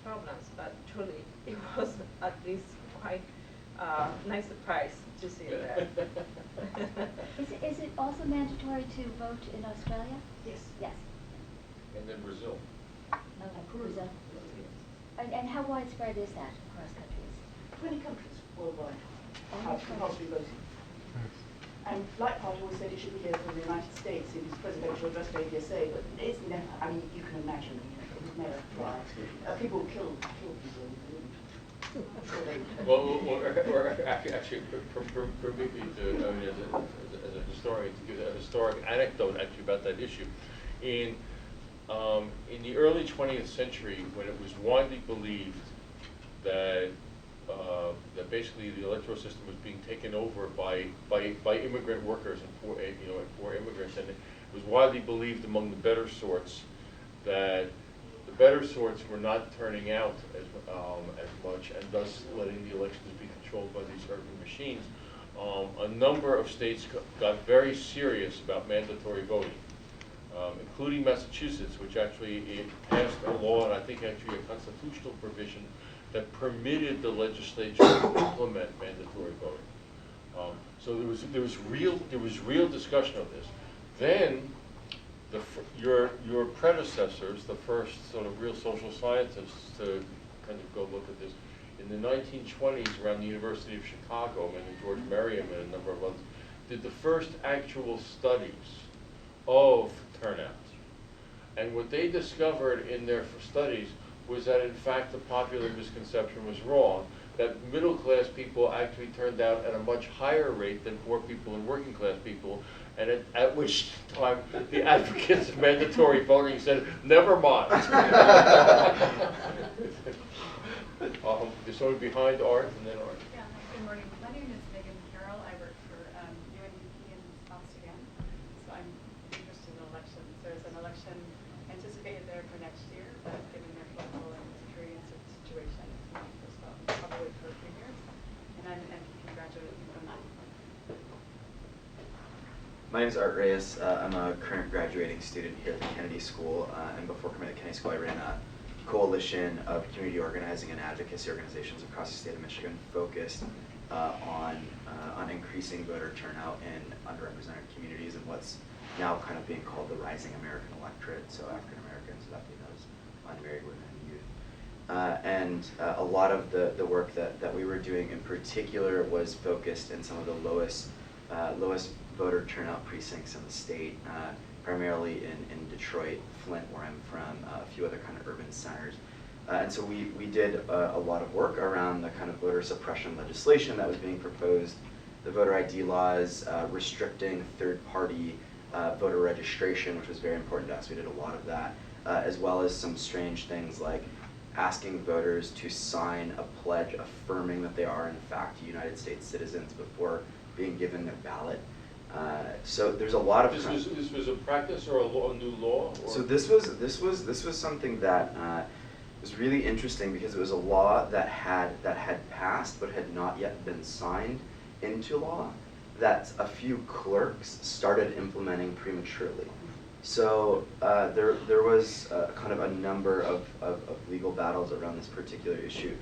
problems, but truly it was at least quite nice surprise to see it there. Is it also mandatory to vote in Australia? Yes. Yes. And then Brazil. Okay, Brazil. And how widespread is that across countries? 20 countries worldwide Oh, have that's compulsory voting. And Light Party always said it should be here from the United States in his presidential address to IDEASpHERE, but it's never, I mean, you can imagine, it was never tried. People kill people. I'm sure they Well, actually, permit me to, I mean, as a historian, to give a historic anecdote actually about that issue. In the early 20th century, when it was widely believed that that basically the electoral system was being taken over by immigrant workers and poor immigrants, and it was widely believed among the better sorts that the better sorts were not turning out as much, and thus letting the elections be controlled by these urban machines. A number of states got very serious about mandatory voting, including Massachusetts, which actually passed a law, and I think actually a constitutional provision that permitted the legislature to implement mandatory voting. So there was real discussion of this. Then your predecessors, the first sort of real social scientists to kind of go look at this, in the 1920s around the University of Chicago, and George Merriam and a number of others, did the first actual studies of turnout. And what they discovered in their studies was that in fact the popular misconception was wrong, that middle class people actually turned out at a much higher rate than poor people and working class people, and at which time the advocates of mandatory voting said, never mind. There's someone behind Art and then Art. Yeah, good morning. My name is Megan Carroll. I work for UNDP in South Sudan, so I'm interested in elections. There's an election anticipated there for next year, but given their political and security situation, it's being postponed probably for 3 years. And I'm an MPP graduate from that. My name is Art Reyes. I'm a current graduating student here at the Kennedy School, and before coming to the Kennedy School, I ran a coalition of community organizing and advocacy organizations across the state of Michigan focused on increasing voter turnout in underrepresented communities and what's now kind of being called the rising American electorate, so African Americans, Latinos, unmarried women, and youth. And a lot of the work that we were doing in particular was focused in some of the lowest voter turnout precincts in the state, primarily in Detroit, Flint, where I'm from, a few other kind of urban centers. And so we did a lot of work around the kind of voter suppression legislation that was being proposed, the voter ID laws, restricting third-party voter registration, which was very important to us. We did a lot of that, as well as some strange things like asking voters to sign a pledge affirming that they are in fact United States citizens before being given their ballot. So there's a lot of this was a practice or a new law? Or? So this was something that was really interesting because it was a law that had passed but had not yet been signed into law that a few clerks started implementing prematurely. So there was kind of a number of legal battles around this particular issue.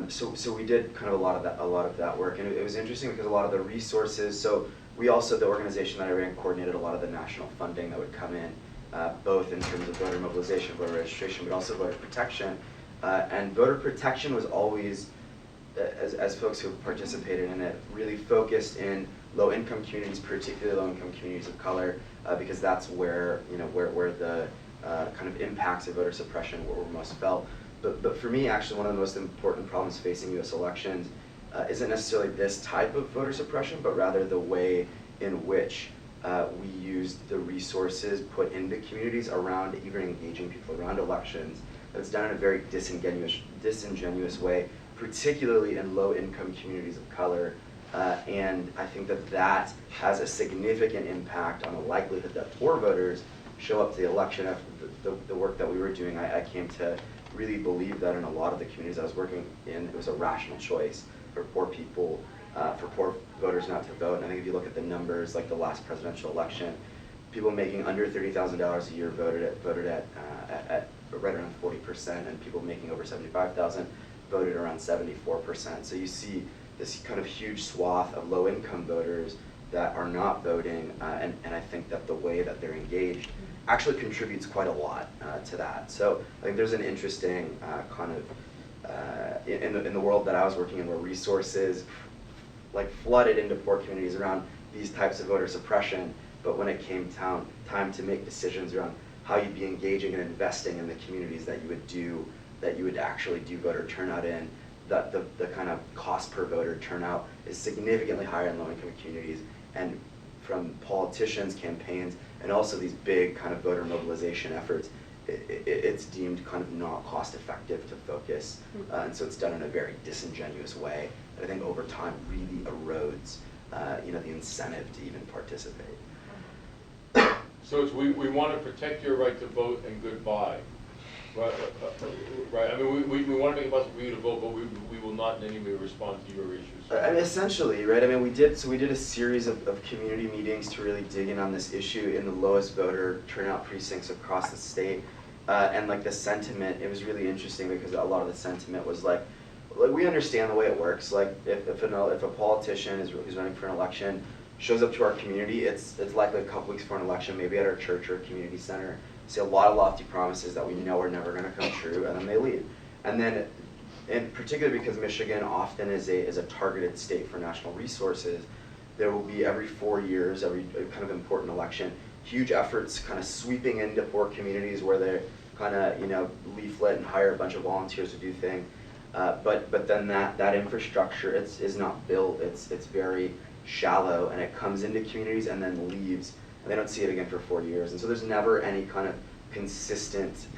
So we did kind of a lot of that work, and it was interesting because a lot of the resources. So we also, the organization that I ran, coordinated a lot of the national funding that would come in, both in terms of voter mobilization, voter registration, but also voter protection. And voter protection was always, as folks who participated in it, really focused in low-income communities, particularly low-income communities of color, because that's where where the kind of impacts of voter suppression were most felt. But for me, actually, one of the most important problems facing U.S. elections isn't necessarily this type of voter suppression, but rather the way in which we used the resources put into communities around even engaging people around elections. That's done in a very disingenuous way, particularly in low-income communities of color. And I think that has a significant impact on the likelihood that poor voters show up to the election. After the work that we were doing, I came to really believe that in a lot of the communities I was working in, it was a rational choice for poor people, for poor voters not to vote. And I think if you look at the numbers, like the last presidential election, people making under $30,000 a year voted at right around 40%, and people making over $75,000 voted around 74%. So you see this kind of huge swath of low-income voters that are not voting, and I think that the way that they're engaged actually contributes quite a lot to that. So I think there's an interesting kind of, in the world that I was working in, where resources like flooded into poor communities around these types of voter suppression, but when it came time to make decisions around how you'd be engaging and investing in the communities that you would actually do voter turnout in, that the kind of cost per voter turnout is significantly higher in low-income communities. And from politicians' campaigns and also these big kind of voter mobilization efforts, it's deemed kind of not cost-effective to focus, and so it's done in a very disingenuous way that I think over time really erodes, the incentive to even participate. So it's we want to protect your right to vote and goodbye. Right. I mean, we want to make it possible for you to vote, but we will not in any way respond to your issues. I mean, essentially, right? I mean, we did a series of community meetings to really dig in on this issue in the lowest voter turnout precincts across the state, and like the sentiment, it was really interesting because a lot of the sentiment was like we understand the way it works. Like if a politician who's running for an election shows up to our community, it's likely a couple weeks before an election, maybe at our church or community center, say a lot of lofty promises that we know are never going to come true, and then they leave. And then, and particularly because Michigan often is a targeted state for national resources, there will be every 4 years, every kind of important election, huge efforts kind of sweeping into poor communities where they're kind of leaflet and hire a bunch of volunteers to do things. But then that infrastructure is not built. It's very shallow, and it comes into communities and then leaves, and they don't see it again for 4 years. And so there's never any kind of consistent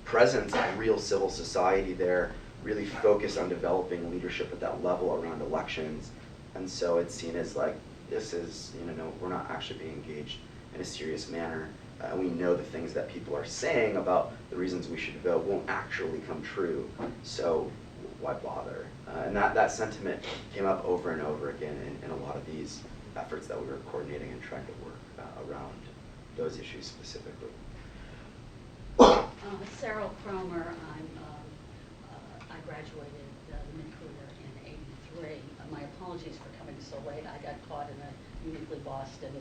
presence of real civil society there, really focused on developing leadership at that level around elections. And so it's seen as like, this is, we're not actually being engaged in a serious manner. We know the things that people are saying about the reasons we should vote won't actually come true, so why bother? And that sentiment came up over and over again in a lot of these efforts that we were coordinating and trying to work around those issues specifically. Sarah Cromer, I graduated the mid-career in '83. My apologies for coming so late. I got caught in a uniquely Boston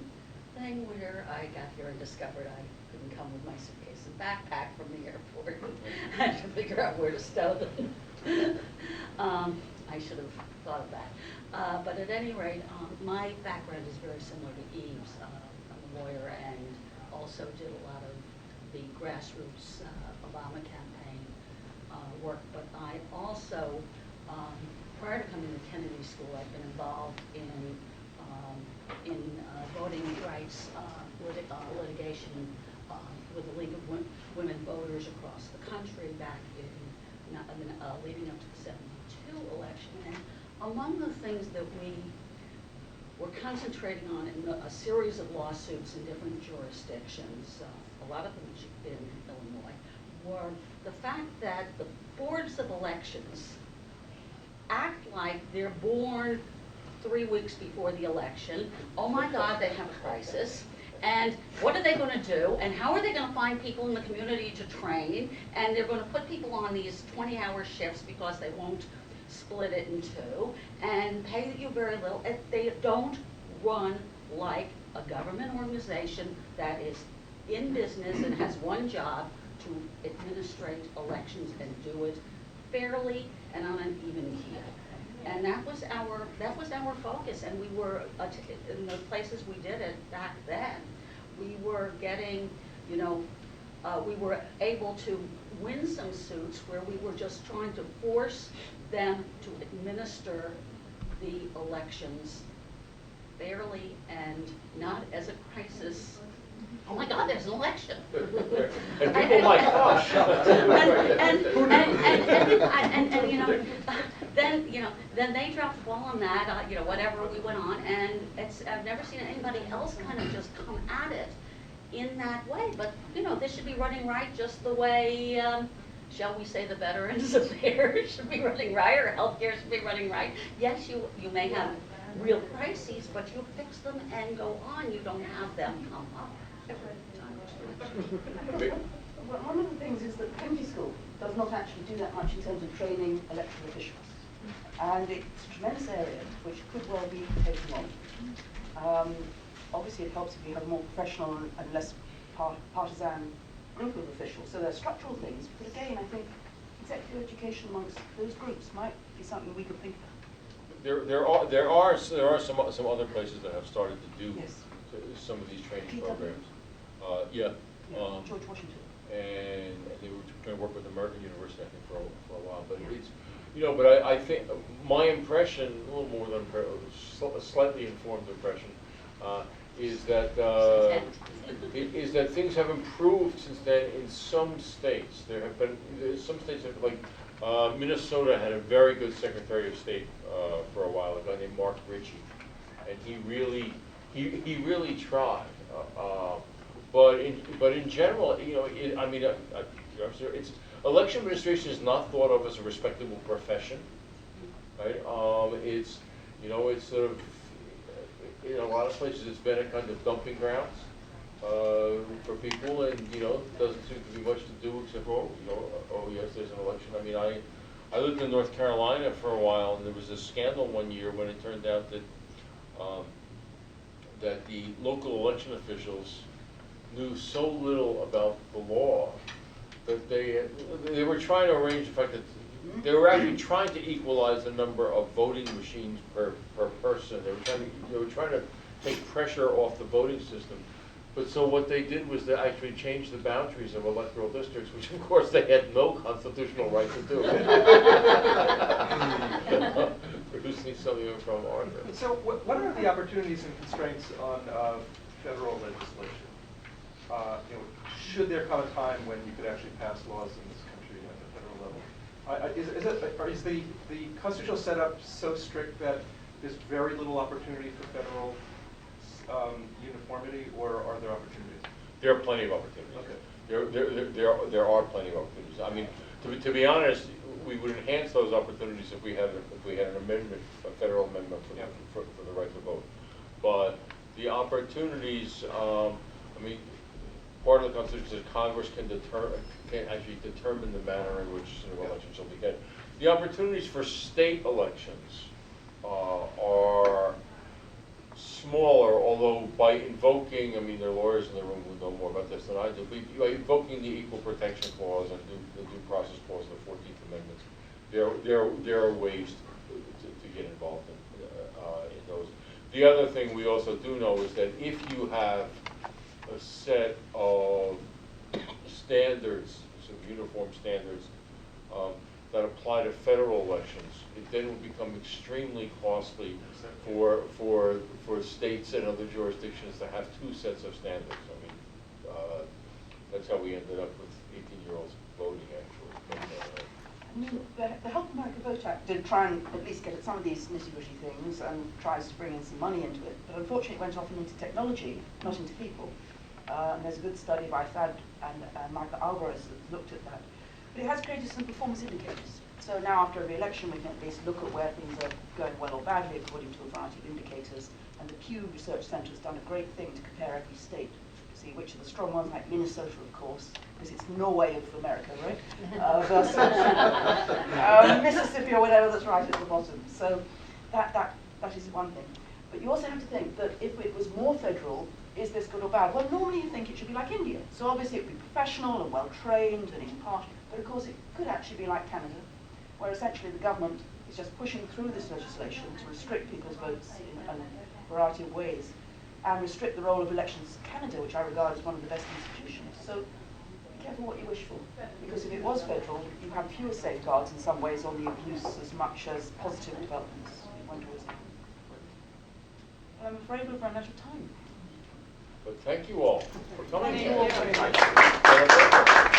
thing where I got here and discovered I couldn't come with my suitcase and backpack from the airport. I had to figure out where to stow them. I should have thought of that. But at any rate, my background is very similar to Eve's. I'm a lawyer and also did a lot of the grassroots Obama campaign work, but I also, prior to coming to Kennedy School, I've been involved in voting rights litigation with the League of Women Voters across the country back in leading up to the '72 election. And among the things that we were concentrating on in a series of lawsuits in different jurisdictions, a lot of them in Illinois, were the fact that the boards of elections act like they're born 3 weeks before the election. Oh my God, they have a crisis. And what are they going to do? And how are they going to find people in the community to train? And they're going to put people on these 20-hour shifts because they won't split it in two and pay you very little. They don't run like a government organization that is in business and has one job to administrate elections and do it fairly and on an even keel. And that was our focus, and we were in the places we did it back then. We were getting, we were able to win some suits where we were just trying to force them to administer the elections fairly and not as a crisis. Oh my God, there's an election. And people like, oh, shut up. Then they dropped the ball on that, whatever, we went on, and I've never seen anybody else kind of just come at it in that way. But, this should be running right just the way, shall we say, the Veterans Affairs should be running right, or healthcare should be running right. Yes, you may have real crises, but you fix them and go on. You don't have them come up. Well, one of the things is that Kennedy School does not actually do that much in terms of training electoral officials. And it's a tremendous area which could well be taken on. Obviously it helps if you have a more professional and less partisan group of officials. So there are structural things, but again, I think executive education amongst those groups might be something we could think about. There are some other places that have started to do Yes. some of these training Pippa. programs. George Washington. And they were trying to work with American University, I think, for a while. But it's, but I think my impression, a little more than a slightly informed impression, is that things have improved since then in some states. There's some states that, like Minnesota had a very good Secretary of State for a while, a guy named Mark Ritchie, and he really tried. But in general, it's election administration is not thought of as a respectable profession, right? It's sort of, in a lot of places it's been a kind of dumping grounds for people, and doesn't seem to be much to do except for oh yes, there's an election. I mean, I lived in North Carolina for a while, and there was a scandal one year when it turned out that that the local election officials knew so little about the law that they were trying to arrange the fact that they were actually trying to equalize the number of voting machines per person. They were trying to take pressure off the voting system. But so what they did was they actually changed the boundaries of electoral districts, which of course they had no constitutional right to do. Producing something from Arthur. So what are the opportunities and constraints on federal legislation? Should there come a time when you could actually pass laws in this country at the federal level? Is the constitutional setup so strict that there's very little opportunity for federal uniformity, or are there opportunities? There are plenty of opportunities. Okay. There are plenty of opportunities. I mean, to be honest, we would enhance those opportunities if we had an amendment, a federal amendment for the right to vote. but the opportunities, I mean, part of the Constitution says Congress can actually determine the manner in which elections shall be held. The opportunities for state elections are smaller, although by invoking, I mean, there are lawyers in the room who know more about this than I do, but by invoking the Equal Protection Clause and the Due Process Clause and the 14th Amendment, there are ways to get involved in those. The other thing we also do know is that if you have a set of standards, some uniform standards, that apply to federal elections, it then will become extremely costly for states and other jurisdictions to have two sets of standards. I mean, that's how we ended up with 18-year-olds voting, actually. I mean, the Help America Vote Act did try and at least get at some of these nitty-gritty things and tries to bring in some money into it, but unfortunately it went often into technology, not into people. And there's a good study by Thad and Michael Alvarez that looked at that. But it has created some performance indicators. So now after every election we can at least look at where things are going well or badly according to a variety of indicators. And the Pew Research Center has done a great thing to compare every state. See which are the strong ones, like Minnesota, of course, because it's Norway of America, right? Versus Mississippi or whatever that's right at the bottom. So that is one thing. But you also have to think that if it was more federal, is this good or bad? Well, normally you think it should be like India. So obviously it would be professional and well-trained and impartial. But of course it could actually be like Canada, where essentially the government is just pushing through this legislation to restrict people's votes in a variety of ways and restrict the role of elections in Canada, which I regard as one of the best institutions. So be careful what you wish for, because if it was federal, you have fewer safeguards in some ways on the abuse as much as positive developments. One towards the other. I'm afraid we've run out of time. But thank you all for coming. Thank you all very much.